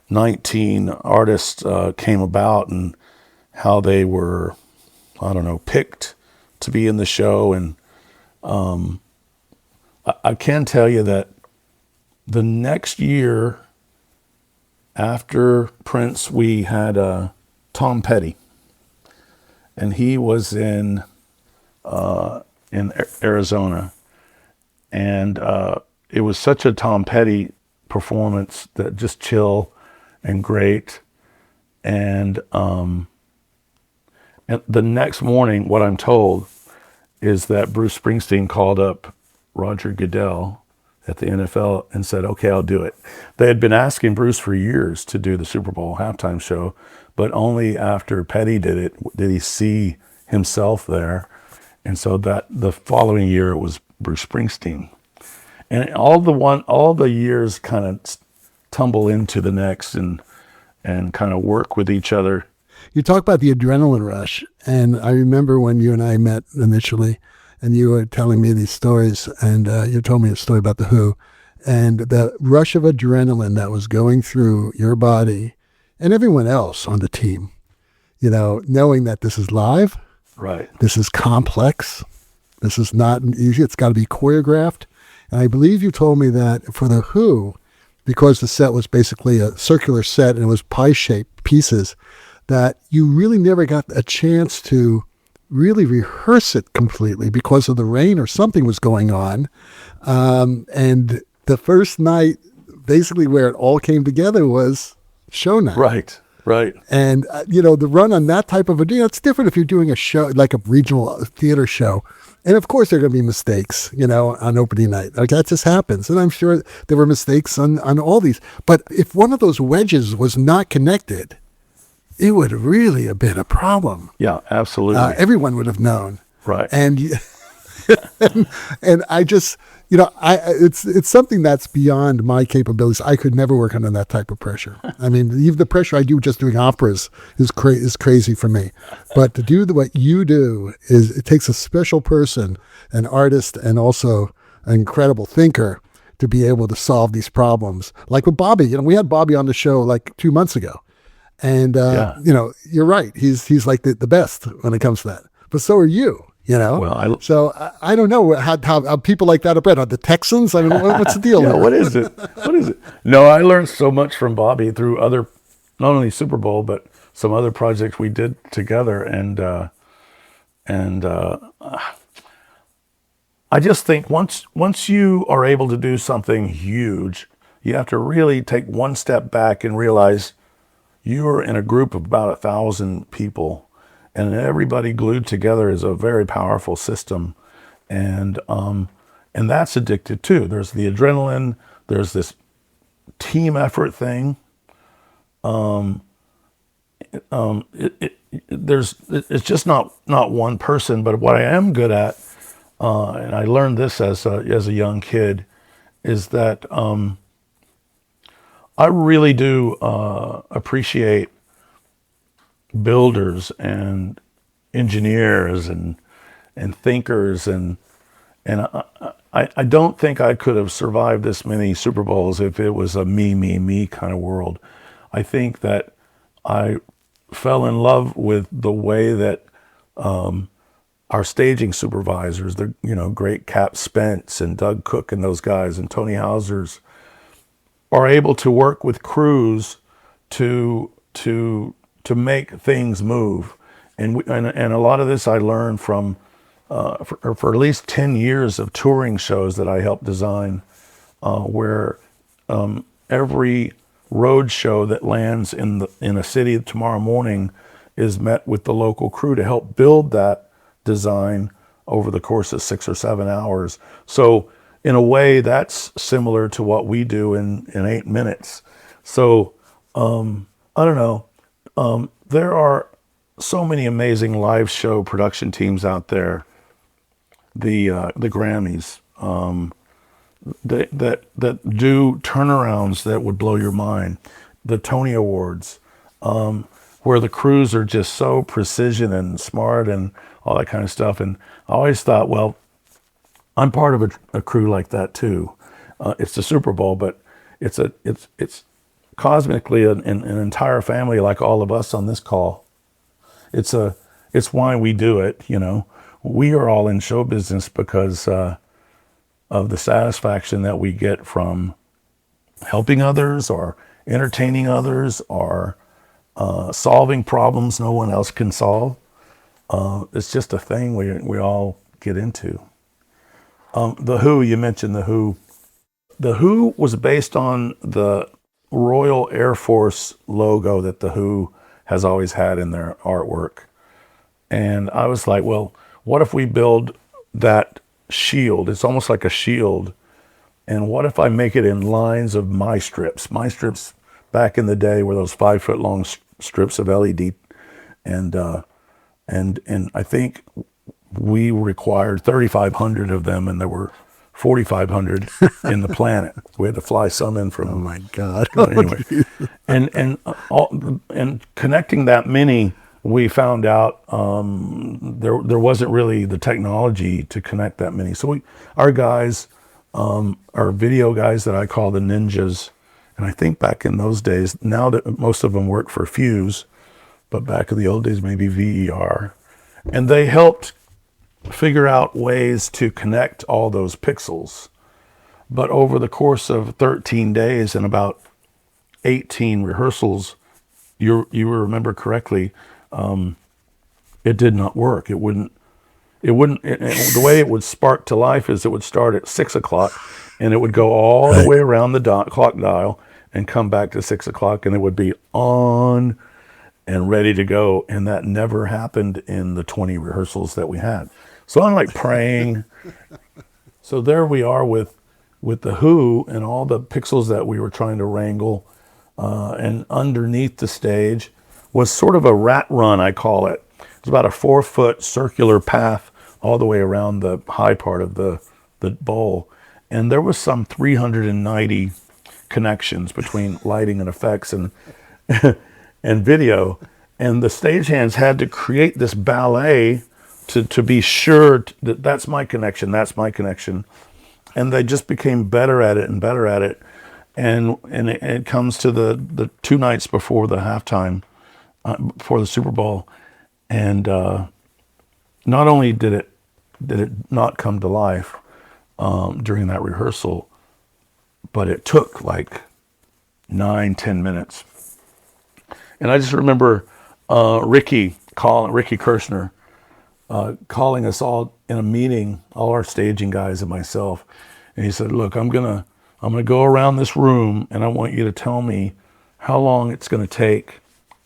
S4: 19 artists came about, and how they were, I don't know, picked to be in the show. And I can tell you that the next year after Prince, we had Tom Petty, and he was in Arizona, and it was such a Tom Petty performance, that just chill and great. And the next morning, what I'm told is that Bruce Springsteen called up Roger Goodell at the NFL and said, okay, I'll do it. They had been asking Bruce for years to do the Super Bowl halftime show, but only after Petty did it did he see himself there. And so that the following year, it was Bruce Springsteen. And all the years kind of tumble into the next, and kind of work with each other.
S3: You talk about the adrenaline rush, and I remember when you and I met initially, and you were telling me these stories, and you told me a story about The Who, and the rush of adrenaline that was going through your body and everyone else on the team, knowing that this is live,
S4: right?
S3: This is complex, this is not easy, it's got to be choreographed. And I believe you told me that for The Who, because the set was basically a circular set and it was pie-shaped pieces, that you really never got a chance to really rehearse it completely because of the rain or something was going on. And the first night, basically where it all came together, was show night.
S4: Right.
S3: And, the run on that type of it's different if you're doing a show, like a regional theater show. And of course there are going to be mistakes, on opening night. Like, that just happens. And I'm sure there were mistakes on all these. But if one of those wedges was not connected, it would really have been a problem.
S4: Yeah, absolutely.
S3: Everyone would have known.
S4: Right.
S3: And and I just, it's something that's beyond my capabilities. I could never work under that type of pressure. I mean, even the pressure I do just doing operas is crazy for me. But to do what you do it takes a special person, an artist, and also an incredible thinker to be able to solve these problems. Like with Bobby, we had Bobby on the show like 2 months ago. And, you're right. He's like the best when it comes to that. But so are you,
S4: Well,
S3: So I don't know how people like that are bred. Are the Texans? I mean, what's the deal?
S4: yeah,
S3: there?
S4: what is it? What is it? No, I learned so much from Bobby through other, not only Super Bowl, but some other projects we did together. And I just think once you are able to do something huge, you have to really take one step back and realize you're in a group of about 1,000 people, and everybody glued together is a very powerful system, and that's addictive too. There's the adrenaline. There's this team effort thing. It's just not one person. But what I am good at, and I learned this as a young kid, is that I really do appreciate builders and engineers and thinkers, and I don't think I could have survived this many Super Bowls if it was a me kind of world. I think that I fell in love with the way that our staging supervisors, the great Cap Spence and Doug Cook and those guys and Tony Hauser's, are able to work with crews to make things move, and a lot of this I learned from for at least 10 years of touring shows that I helped design, where every road show that lands in a city tomorrow morning is met with the local crew to help build that design over the course of 6 or 7 hours. So in a way, that's similar to what we do in 8 minutes. So I don't know. There are so many amazing live show production teams out there. The Grammys that do turnarounds that would blow your mind. The Tony Awards, where the crews are just so precision and smart and all that kind of stuff. And I always thought, well, I'm part of a crew like that too. It's the Super Bowl, but it's cosmically an entire family like all of us on this call. It's why we do it. We are all in show business because of the satisfaction that we get from helping others or entertaining others or solving problems no one else can solve. It's just a thing we all get into. The Who, you mentioned The Who. The Who was based on the Royal Air Force logo that The Who has always had in their artwork. And I was like, well, what if we build that shield? It's almost like a shield. And what if I make it in lines of my strips? My strips back in the day were those 5-foot long strips of LED. And I think we required 3,500 of them, and there were 4,500 in the planet. We had to fly some in from.
S3: Oh my God!
S4: Anyway, and connecting that many, we found out there wasn't really the technology to connect that many. So our guys, our video guys that I call the ninjas, and I think back in those days, now that most of them work for Fuse, but back in the old days maybe VER, and they helped figure out ways to connect all those pixels. But over the course of 13 days and about 18 rehearsals, you remember correctly, it did not work. It wouldn't. The way it would spark to life is it would start at 6 o'clock, and it would go all the way around the clock dial and come back to 6 o'clock, and it would be on and ready to go. And that never happened in the 20 rehearsals that we had. So I'm like praying. So there we are with The Who and all the pixels that we were trying to wrangle. And underneath the stage was sort of a rat run, I call it. It's about a 4-foot circular path all the way around the high part of the bowl. And there was some 390 connections between lighting and effects and and video. And the stagehands had to create this ballet to be sure that that's my connection, that's my connection. And they just became better at it and better at it. And it comes to the 2 nights before the halftime, before the Super Bowl. And not only did it not come to life during that rehearsal, but it took like 9-10 minutes. And I just remember Ricky Kirshner calling us all in a meeting, all our staging guys and myself, and he said, "Look, I'm gonna go around this room, and I want you to tell me how long it's gonna take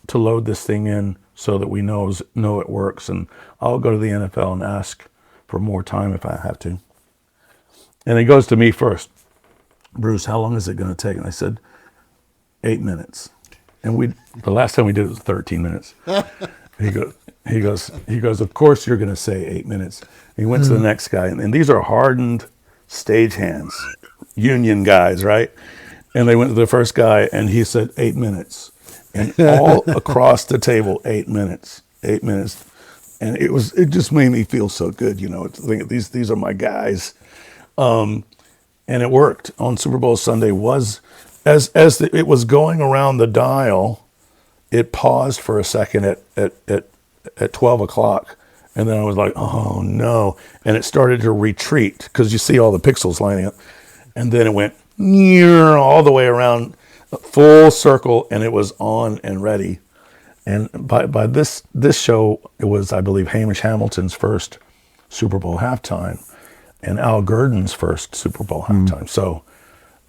S4: to load this thing in, so that we know it works. And I'll go to the NFL and ask for more time if I have to." And he goes to me first. "Bruce, how long is it going to take?" And I said, 8 minutes. And the last time we did it was 13 minutes. He goes, "Of course you're going to say 8 minutes." And he went to the next guy, and these are hardened stagehands, union guys, right? And they went to the first guy, and he said 8 minutes. And all across the table, 8 minutes, 8 minutes. And it just made me feel so good, to think these are my guys. And it worked on Super Bowl Sunday. It was going around the dial, it paused for a second at 12 o'clock. And then I was like, oh no. And it started to retreat because you see all the pixels lining up. And then it went all the way around, full circle, and it was on and ready. And by this show, it was, I believe, Hamish Hamilton's first Super Bowl halftime and Al Gurdon's first Super Bowl halftime. So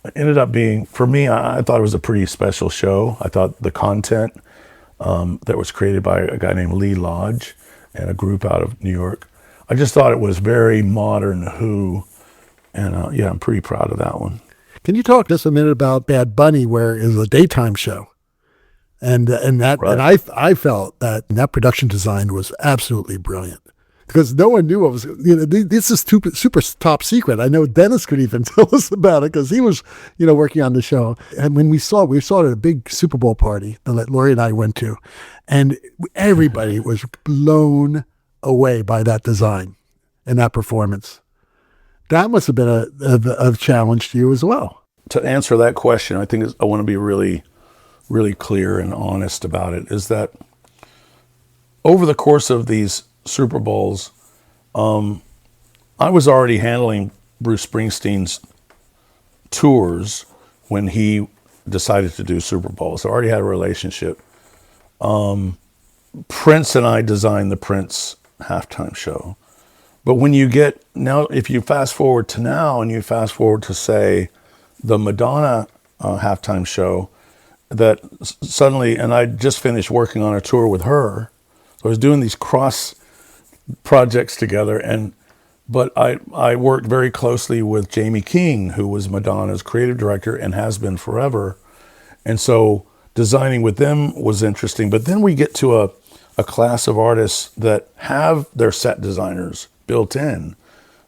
S4: it ended up being, for me, I thought it was a pretty special show. I thought the content that was created by a guy named Lee Lodge and a group out of New York, I just thought it was very modern Who. And I'm pretty proud of that one.
S3: Can you talk just a minute about Bad Bunny, where it was a daytime show, and that,
S4: Right.
S3: and I felt that production design was absolutely brilliant, because no one knew what was, this is super top secret. I know Dennis could even tell us about it because he was, working on the show. And when we saw it at a big Super Bowl party that Lori and I went to, and everybody was blown away by that design and that performance. That must have been a challenge to you as well.
S4: To answer that question, I think I want to be really, really clear and honest about it, is that over the course of these Super Bowls, I was already handling Bruce Springsteen's tours when he decided to do Super Bowls. So I already had a relationship. Prince and I designed the Prince halftime show. But when you get, now if you fast forward to now and you fast forward to, say, the Madonna halftime show, that suddenly, and I just finished working on a tour with her. So I was doing these cross projects together, but I worked very closely with Jamie King, who was Madonna's creative director and has been forever. And so designing with them was interesting. But then we get to a class of artists that have their set designers built in.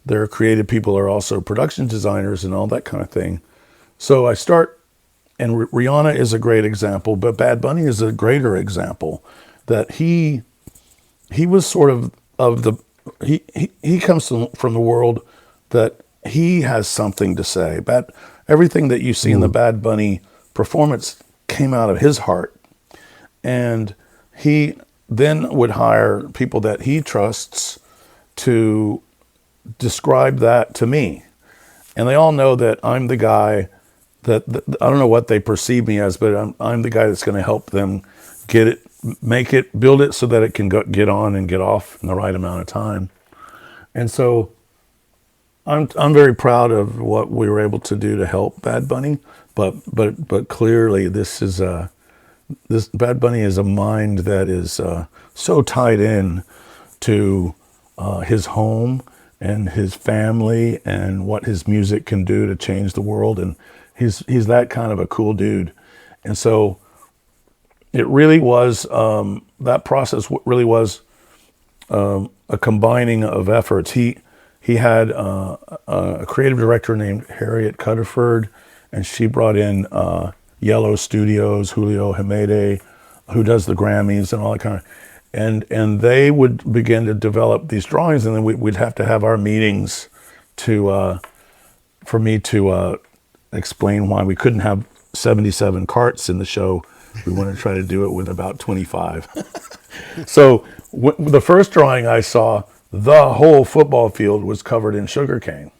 S4: Their creative people are also production designers and all that kind of thing. So I start, and Rihanna is a great example, but Bad Bunny is a greater example, that he was sort of he comes from the world that he has something to say. Everything that you see in the Bad Bunny performance came out of his heart. And he then would hire people that he trusts to describe that to me. And they all know that I'm the guy that I don't know what they perceive me as, but I'm the guy that's going to help them get it, make it, build it so that it can get on and get off in the right amount of time. And so I'm very proud of what we were able to do to help Bad Bunny, but clearly this Bad Bunny is a mind that is so tied in to his home and his family and what his music can do to change the world, and he's that kind of a cool dude. And so it really was, that process really was a combining of efforts. He had a creative director named Harriet Cutterford, and she brought in Yellow Studios, Julio Jimenez, who does the Grammys and all that kind of, and they would begin to develop these drawings, and then we'd have to have our meetings to for me to explain why we couldn't have 77 carts in the show. We wanted to try to do it with about 25. So the first drawing I saw, the whole football field was covered in sugarcane.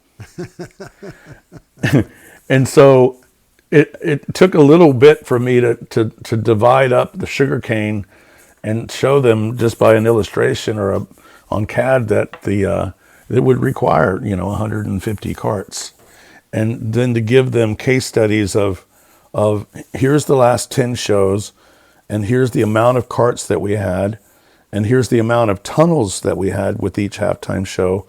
S4: And so it took a little bit for me to divide up the sugarcane and show them just by an illustration or on CAD that it would require 150 carts, and then to give them case studies of here's the last 10 shows, and here's the amount of carts that we had, and here's the amount of tunnels that we had with each halftime show,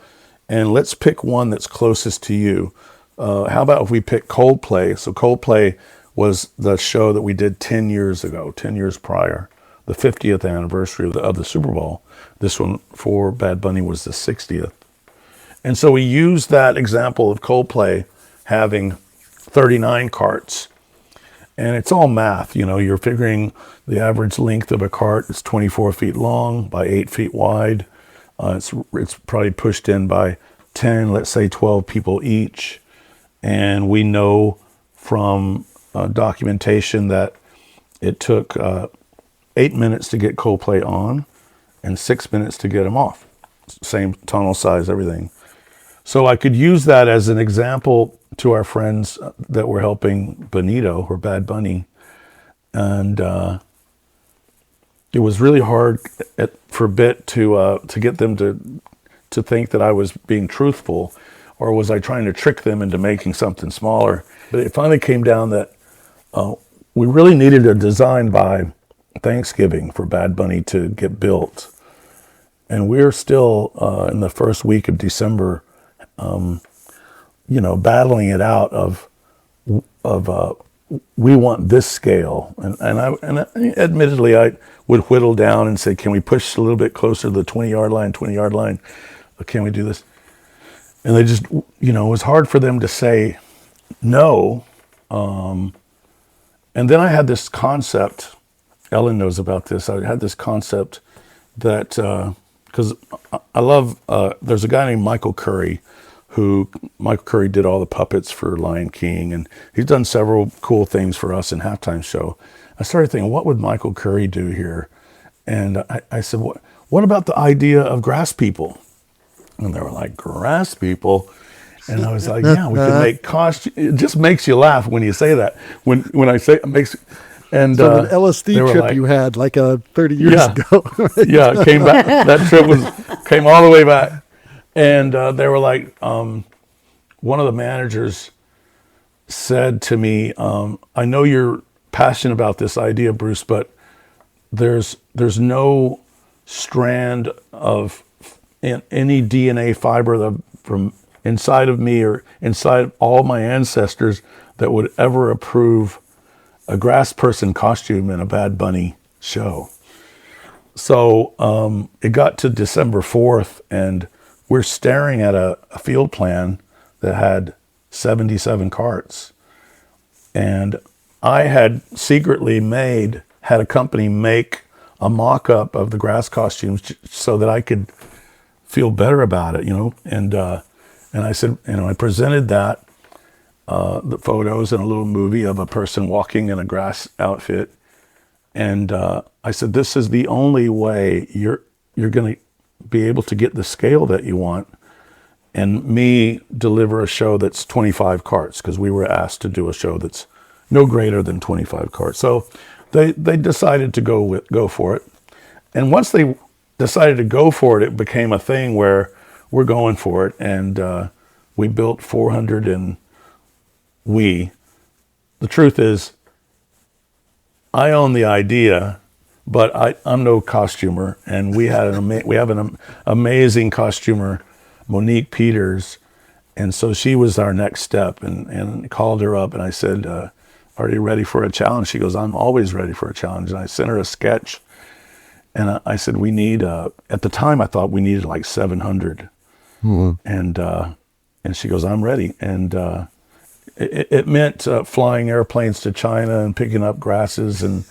S4: and let's pick one that's closest to you. How about if we pick Coldplay? So Coldplay was the show that we did 10 years ago, 10 years prior, the 50th anniversary of the Super Bowl. This one for Bad Bunny was the 60th. And so we used that example of Coldplay having 39 carts. And it's all math. You're figuring the average length of a cart is 24 feet long by 8 feet wide. It's probably pushed in by 10, let's say 12 people each. And we know from documentation that it took 8 minutes to get Coldplay on and 6 minutes to get them off. Same tunnel size, everything. So I could use that as an example to our friends that were helping Benito or Bad Bunny. And it was really hard for BIT to get them to think that I was being truthful, or was I trying to trick them into making something smaller. But it finally came down that we really needed a design by Thanksgiving for Bad Bunny to get built. And we're still in the first week of December, battling it out of we want this scale. And admittedly, I would whittle down and say, can we push a little bit closer to the 20-yard line? Or can we do this? And they just, it was hard for them to say no. And then I had this concept, Ellen knows about this, I had this concept that, because I love, there's a guy named Michael Curry did all the puppets for Lion King, and he's done several cool things for us in Halftime Show. I started thinking, what would Michael Curry do here? And I said, what about the idea of grass people? And they were like, grass people? And I was like, yeah, we could make costume. It just makes you laugh when you say that. When I say it makes, and
S3: So an LSD trip you had 30 years ago.
S4: Yeah, it came back. That trip came all the way back. And they were like, one of the managers said to me, I know you're passionate about this idea, Bruce, but there's no strand of any DNA fiber from inside of me or inside all my ancestors that would ever approve a grass person costume in a Bad Bunny show. So it got to December 4th, and we're staring at a field plan that had 77 carts. And I had secretly had a company make a mock-up of the grass costumes so that I could feel better about it, and I said, I presented that, the photos and a little movie of a person walking in a grass outfit. And I said, this is the only way you're going to be able to get the scale that you want and me deliver a show that's 25 carts, because we were asked to do a show that's no greater than 25 carts. So they decided to go for it. And once they decided to go for it, it became a thing where we're going for it. And we built 400 and the truth is, I own the idea, but I'm no costumer. And we have an amazing costumer, Monique Peters. And so she was our next step, and called her up, and I said, are you ready for a challenge? She goes, I'm always ready for a challenge. And I sent her a sketch, I said, we need, at the time I thought we needed like 700. And she goes, I'm ready. And it meant flying airplanes to China and picking up grasses and,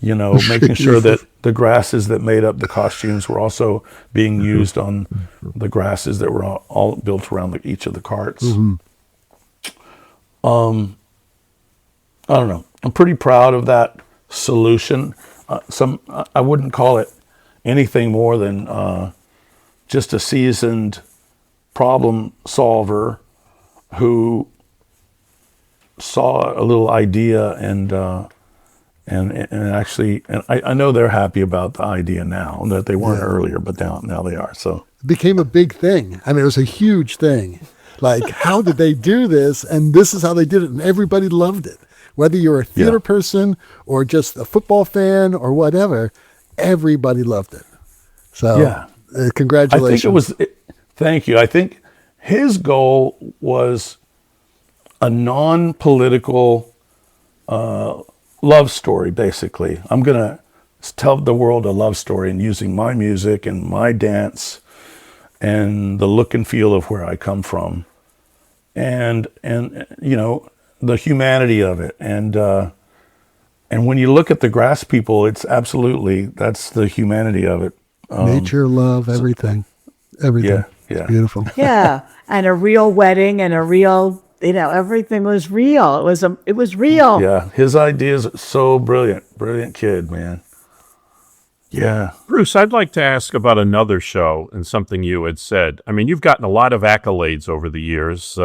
S4: making sure that the grasses that made up the costumes were also being used on the grasses that were all built around each of the carts. I don't know. I'm pretty proud of that solution. I wouldn't call it anything more than just a seasoned problem solver who saw a little idea and actually, I know they're happy about the idea now, that they weren't earlier, but now they are. So
S3: It became a big thing. I mean, it was a huge thing. Like, how did they do this? And this is how they did it. And everybody loved it. Whether you're a theater person or just a football fan or whatever, everybody loved it. So, congratulations.
S4: Thank you. I think his goal was a non-political love story, basically. I'm going to tell the world a love story and using my music and my dance and the look and feel of where I come from. And the humanity of it. And when you look at the grass people, it's that's the humanity of it.
S3: Nature, love, everything. Everything.
S4: Yeah.
S3: It's beautiful.
S1: Yeah, and a real wedding and a real, everything was real. It was real.
S4: Yeah, his ideas are so brilliant kid, man. Yeah.
S2: Bruce, I'd like to ask about another show and something you had said. I mean, you've gotten a lot of accolades over the years.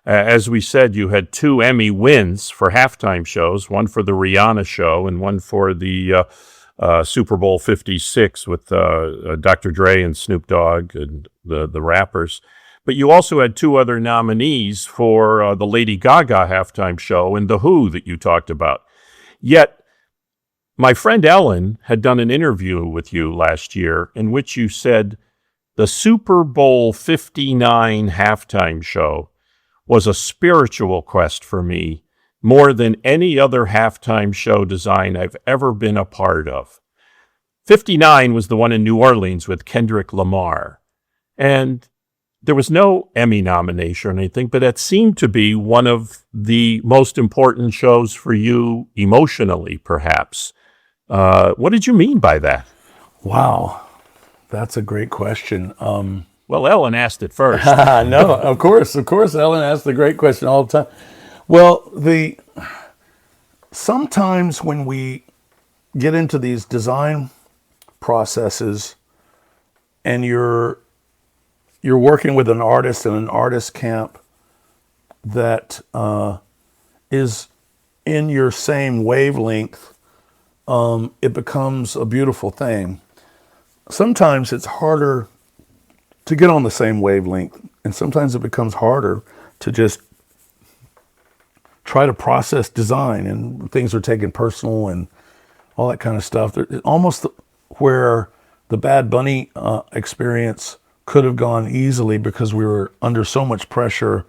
S2: As we said, you had 2 Emmy wins for halftime shows, one for the Rihanna show and one for the Super Bowl 56 with Dr. Dre and Snoop Dogg and the rappers. But you also had 2 other nominees for the Lady Gaga halftime show and The Who that you talked about. Yet, my friend Ellen had done an interview with you last year in which you said the Super Bowl 59 halftime show was a spiritual quest for me more than any other halftime show design I've ever been a part of. 59 was the one in New Orleans with Kendrick Lamar. And there was no Emmy nomination or anything, but that seemed to be one of the most important shows for you emotionally, perhaps. What did you mean by that?
S4: Wow, that's a great question.
S2: Well, Ellen asked it first.
S4: No, of course, Ellen asks the great question all the time. Well, sometimes when we get into these design processes and you're working with an artist in an artist camp that is in your same wavelength, it becomes a beautiful thing. Sometimes it's harder to get on the same wavelength, and sometimes it becomes harder to just try to process design, and things are taken personal and all that kind of stuff. Almost where the Bad Bunny experience could have gone easily because we were under so much pressure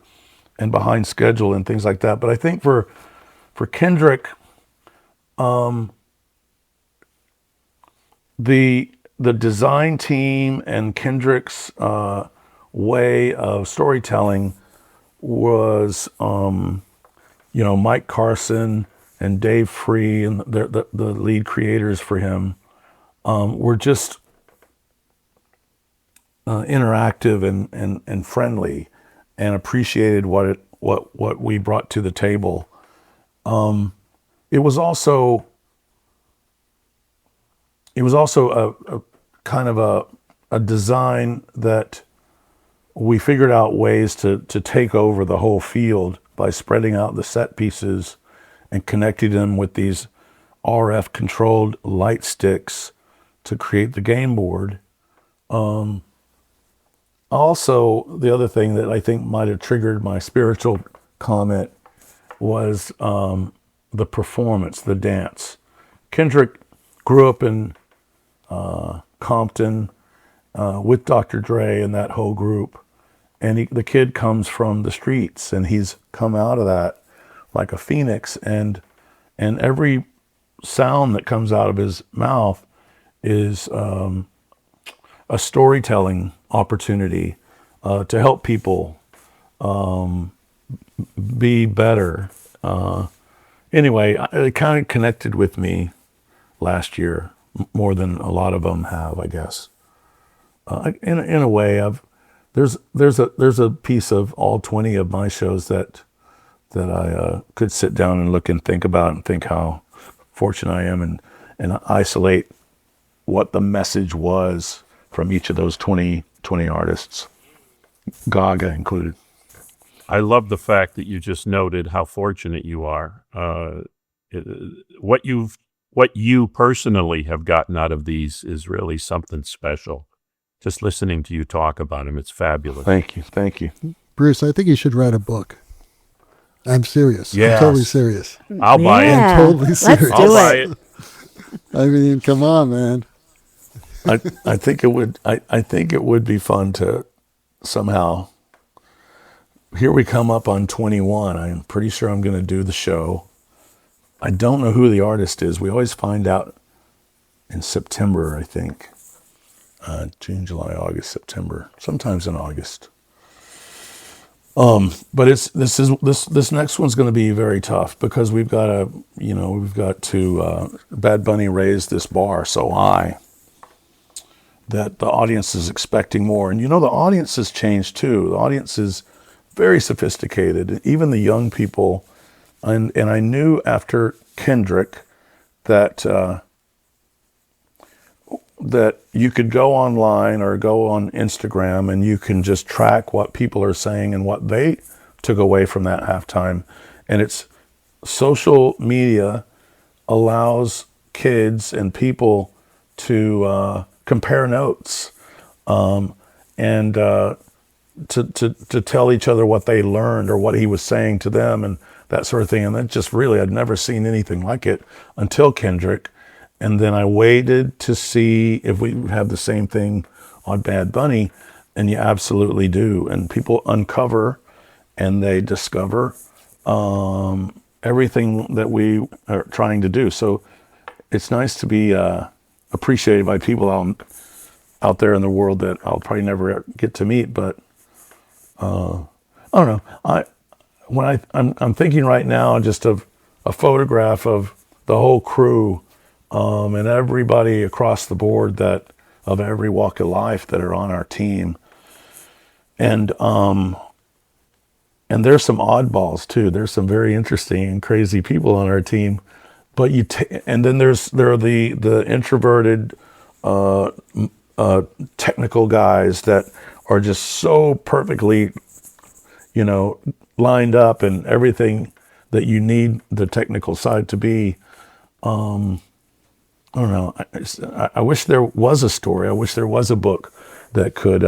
S4: and behind schedule and things like that. But I think for Kendrick, the design team and Kendrick's way of storytelling was, Mike Carson and Dave Free and the lead creators for him were just interactive and friendly and appreciated what we brought to the table. It was also a kind of a design that we figured out ways to take over the whole field by spreading out the set pieces and connecting them with these RF controlled light sticks to create the game board. Also, the other thing that I think might have triggered my spiritual comment was the performance, the dance. Kendrick grew up in Compton with Dr. Dre and that whole group. And the kid comes from the streets, and he's come out of that like a phoenix. And every sound that comes out of his mouth is a storytelling opportunity to help people be better. Anyway, it kind of connected with me last year more than a lot of them have, I guess. In a way, there's a piece of all 20 of my shows that I could sit down and look and think about and think how fortunate I am and isolate what the message was from each of those 20 artists, Gaga included.
S2: I love the fact that you just noted how fortunate you are. What you personally have gotten out of these is really something special. Just listening to you talk about them, it's fabulous.
S4: Thank you.
S3: Bruce, I think you should write a book. I'm serious.
S2: Yes.
S3: I'm totally serious.
S2: I'll buy it.
S3: I'm totally serious.
S2: I'll buy it.
S3: I mean, come on, man.
S4: I think it would. I think it would be fun to somehow. Here we come up on 21. I'm pretty sure I'm going to do the show. I don't know who the artist is. We always find out in September, I think. June, July, August, September. Sometimes in August. But this next one's going to be very tough because we've got to Bad Bunny raised this bar so high that the audience is expecting more. And the audience has changed too. The audience is very sophisticated, even the young people. And I knew after Kendrick that you could go online or go on Instagram and you can just track what people are saying and what they took away from that halftime. And it's social media allows kids and people to compare notes and to tell each other what they learned or what he was saying to them and that sort of thing. And that just really, I'd never seen anything like it until Kendrick. And then I waited to see if we would have the same thing on Bad Bunny, and you absolutely do. And people uncover and they discover everything that we are trying to do. So it's nice to be appreciated by people out there in the world that I'll probably never get to meet. But I don't know. I'm thinking right now just of a photograph of the whole crew. And everybody across the board that of every walk of life that are on our team, and there's some oddballs too. There's some very interesting and crazy people on our team, but and then there are the introverted, technical guys that are just so perfectly, lined up and everything that you need the technical side to be. I don't know. I wish there was a story. I wish there was a book that could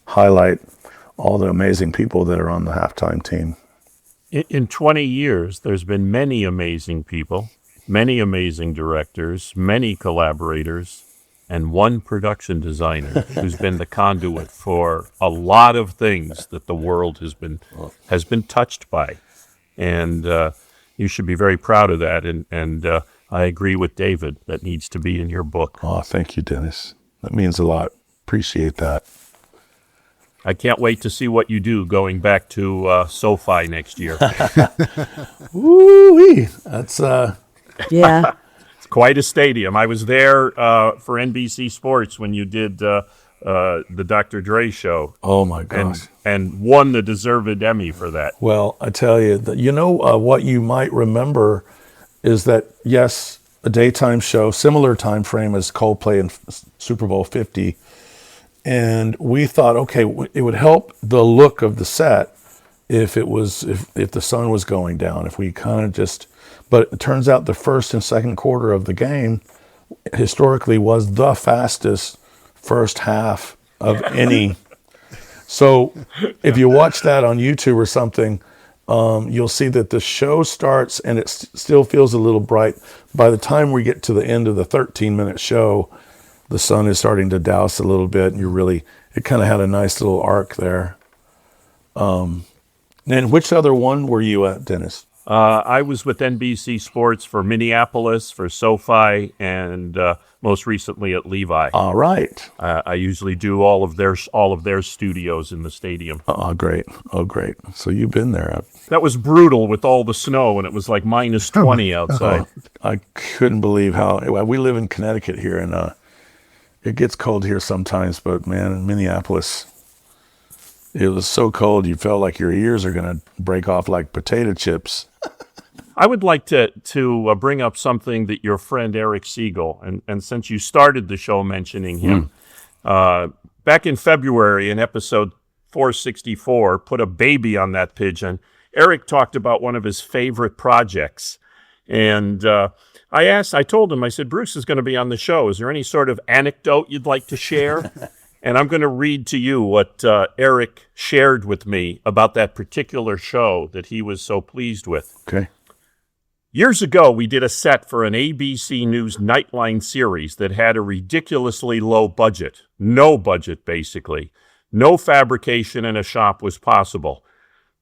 S4: highlight all the amazing people that are on the halftime team.
S2: In 20 years, there's been many amazing people, many amazing directors, many collaborators, and one production designer who's been the conduit for a lot of things that the world has been touched by. And you should be very proud of that. And I agree with David. That needs to be in your book.
S4: Oh, thank you, Dennis. That means a lot. Appreciate that.
S2: I can't wait to see what you do going back to SoFi next year.
S4: Woo-wee. That's
S1: Yeah.
S2: It's quite a stadium. I was there for NBC Sports when you did the Dr. Dre show.
S4: Oh my gosh.
S2: And won the deserved Emmy for that.
S4: Well, I tell you, what you might remember is that, yes, a daytime show, similar time frame as Coldplay and Super Bowl 50. And we thought, okay, it would help the look of the set if the sun was going down, if we kind of just, but it turns out the first and second quarter of the game historically was the fastest first half of any. So if you watch that on YouTube or something, you'll see that the show starts and it still feels a little bright. By the time we get to the end of the 13-minute show, the sun is starting to douse a little bit, and it kind of had a nice little arc there. And which other one were you at, Dennis?
S2: I was with NBC Sports for Minneapolis, for SoFi, and most recently at Levi.
S4: All right.
S2: I usually do all of their studios in the stadium.
S4: Oh, great. Oh, great. So you've been there.
S2: That was brutal with all the snow, and it was like minus 20 outside.
S4: I couldn't believe how we live in Connecticut here, and it gets cold here sometimes. But man, in Minneapolis, it was so cold you felt like your ears are going to break off like potato chips.
S2: I would like to bring up something that your friend Eric Siegel, and since you started the show mentioning him, back in February in episode 464, put a baby on that pigeon. Eric talked about one of his favorite projects. And I told him, I said, Bruce is going to be on the show. Is there any sort of anecdote you'd like to share? And I'm going to read to you what Eric shared with me about that particular show that he was so pleased with.
S4: Okay.
S2: Years ago, we did a set for an ABC News Nightline series that had a ridiculously low budget. No budget, basically. No fabrication in a shop was possible.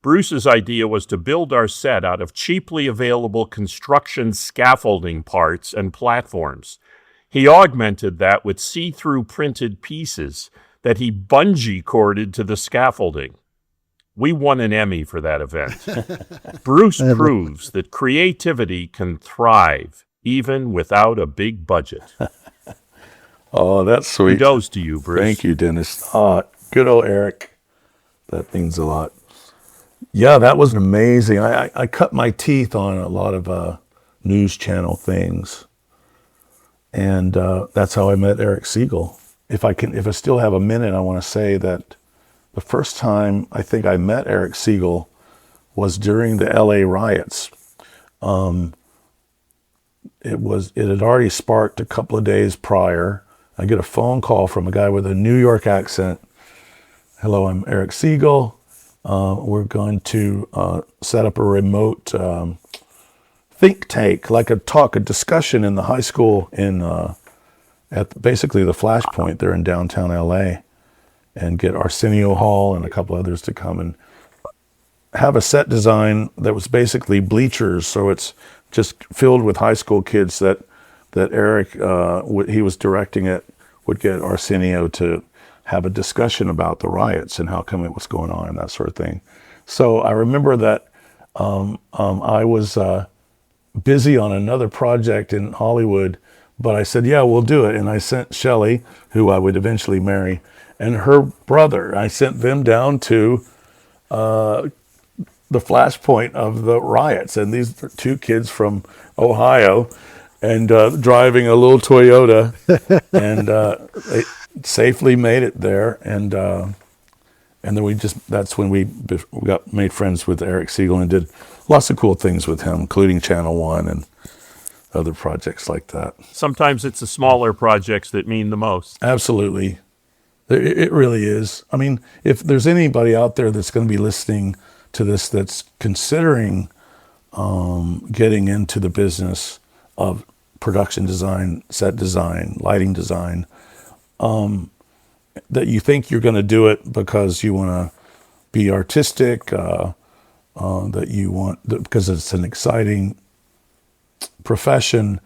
S2: Bruce's idea was to build our set out of cheaply available construction scaffolding parts and platforms. He augmented that with see-through printed pieces that he bungee corded to the scaffolding. We won an Emmy for that event. Bruce proves that creativity can thrive even without a big budget.
S4: Oh, that's sweet.
S2: Kudos to you, Bruce.
S4: Thank you, Dennis. Good old Eric. That means a lot. Yeah, that was amazing. I cut my teeth on a lot of news channel things. And that's how I met Eric Siegel. If I still have a minute, I want to say that the first time I think I met Eric Siegel was during the LA riots. It had already sparked a couple of days prior. I get a phone call from a guy with a New York accent. Hello, I'm Eric Siegel. We're going to set up a remote think tank, like a discussion in the high school at basically the Flashpoint there in downtown LA, and get Arsenio Hall and a couple others to come and have a set design that was basically bleachers. So it's just filled with high school kids that Eric, he was directing it, would get Arsenio to have a discussion about the riots and how come it was going on and that sort of thing. So I remember that I was busy on another project in Hollywood, but I said, yeah, we'll do it. And I sent Shelley, who I would eventually marry, and her brother. I sent them down to the flashpoint of the riots. And these are two kids from Ohio and driving a little Toyota, and they safely made it there. And then that's when we made friends with Eric Siegel and did lots of cool things with him, including Channel One and other projects like that.
S2: Sometimes it's the smaller projects that mean the most.
S4: Absolutely. It really is. I mean, if there's anybody out there that's going to be listening to this that's considering getting into the business of production design, set design, lighting design, that you think you're going to do it because you want to be artistic, that you want, because it's an exciting profession,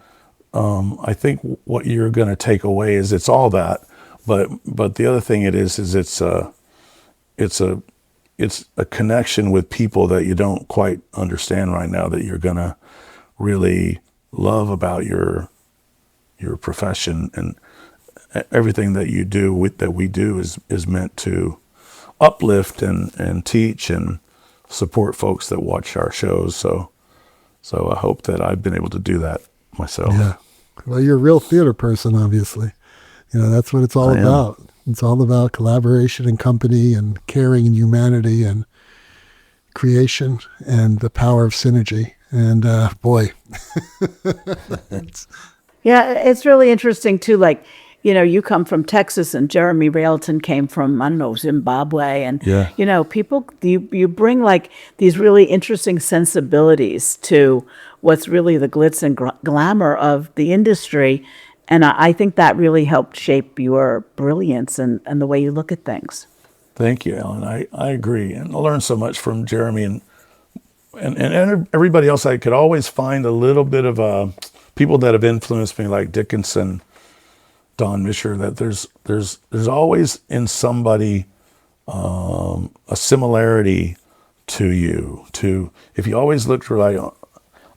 S4: I think what you're going to take away is it's all that, but the other thing it's a connection with people that you don't quite understand right now, that you're going to really love about your profession, and everything that you do that we do is meant to uplift and teach and support folks that watch our shows. So I hope that I've been able to do that myself.
S3: Yeah. Well, you're a real theater person, obviously. That's what it's all about. It's all about collaboration and company and caring and humanity and creation and the power of synergy. And boy.
S1: Yeah, it's really interesting too. Like, you come from Texas and Jeremy Railton came from, I don't know, Zimbabwe. And, people, you bring like these really interesting sensibilities to what's really the glitz and glamour of the industry. And I think that really helped shape your brilliance and the way you look at things.
S4: Thank you, Ellen. I agree. And I learned so much from Jeremy. And and everybody else, I could always find a little bit of people that have influenced me, like Dickinson, Don Misher. That there's always in somebody a similarity to you. To if you always looked for, like,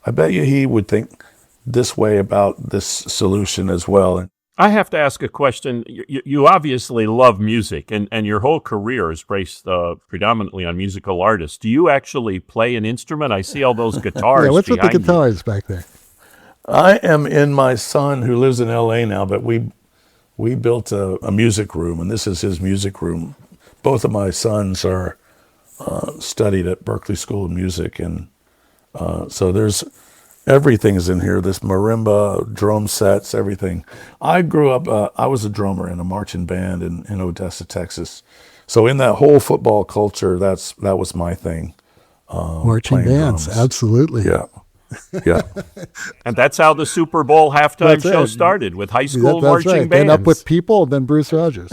S4: I bet you he would think this way about this solution as well.
S2: I have to ask a question. You obviously love music, and your whole career is based predominantly on musical artists. Do you actually play an instrument? I see all those guitars.
S3: Yeah, what's with the
S2: behind you.
S3: guitars back there?
S4: I am in my son, who lives in L.A. now, but we built a music room, and this is his music room. Both of my sons are studied at Berklee School of Music, and so there's everything's in here. This marimba, drum sets, everything. I grew up. I was a drummer in a marching band in Odessa, Texas. So in that whole football culture, that was my thing.
S3: Marching bands,
S4: drums.
S3: Absolutely.
S4: Yeah. Yeah.
S2: And that's how the Super Bowl halftime
S3: That's
S2: show
S3: it.
S2: started, with high school
S3: That's
S2: marching
S3: right.
S2: bands.
S3: And up with people, then Bruce Rodgers.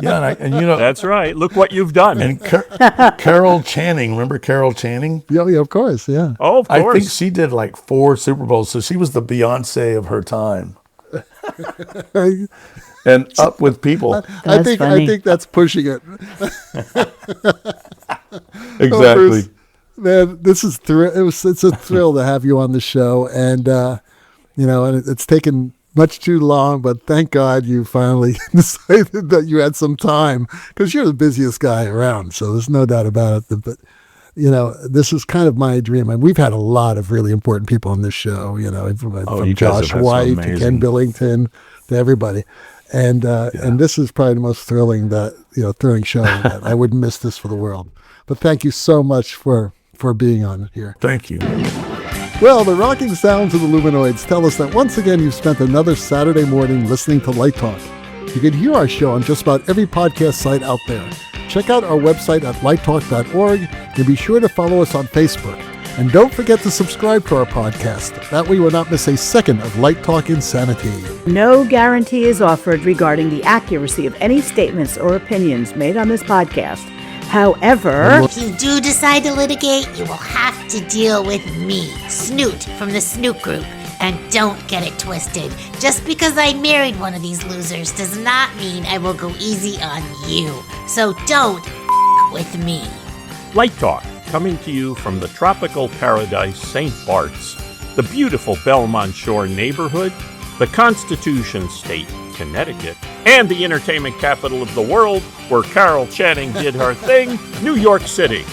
S4: Yeah. And you know,
S2: That's right. Look what you've done.
S4: and Carol Channing, remember Carol Channing?
S3: Yeah, of course, yeah.
S2: Oh, of course.
S4: I think she did like 4 Super Bowls, so she was the Beyonce of her time. And up with people.
S3: I
S1: That's funny.
S3: think that's pushing it.
S4: Exactly.
S3: Oh, Bruce, man, this is it's a thrill to have you on the show, and and it's taken much too long, but thank God you finally decided that you had some time, because you're the busiest guy around, so there's no doubt about it. But this is kind of my dream, and we've had a lot of really important people on this show. From
S4: you guys
S3: Josh
S4: have had some
S3: White to
S4: amazing-
S3: Ken Billington to everybody. And this is probably the most thrilling show that I wouldn't miss this for the world. But thank you so much for being on here.
S4: Thank you.
S3: Well, the rocking sounds of the Luminoids tell us that once again you've spent another Saturday morning listening to Light Talk. You can hear our show on just about every podcast site out there. Check out our website at lighttalk.org and be sure to follow us on Facebook. And don't forget to subscribe to our podcast. That way you will not miss a second of Light Talk insanity.
S1: No guarantee is offered regarding the accuracy of any statements or opinions made on this podcast. However,
S5: If you do decide to litigate, you will have to deal with me, Snoot, from the Snoot Group. And don't get it twisted. Just because I married one of these losers does not mean I will go easy on you. So don't with me.
S2: Light Talk, coming to you from the tropical paradise St. Bart's, the beautiful Belmont Shore neighborhood, the Constitution State, Connecticut, and the entertainment capital of the world, where Carol Channing did her thing, New York City.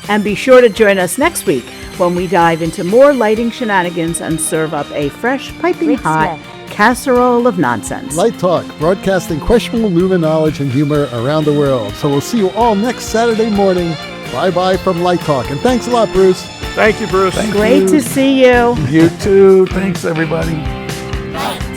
S1: and be sure to join us next week when we dive into more lighting shenanigans and serve up a fresh, piping hot casserole of nonsense.
S3: Light Talk, broadcasting questionable Lumen knowledge and humor around the world. So we'll see you all next Saturday morning. Bye-bye from Light Talk. And thanks a lot, Bruce.
S2: Thank you, Bruce.
S1: Great to see you.
S4: You too. Thanks, everybody.
S5: Right.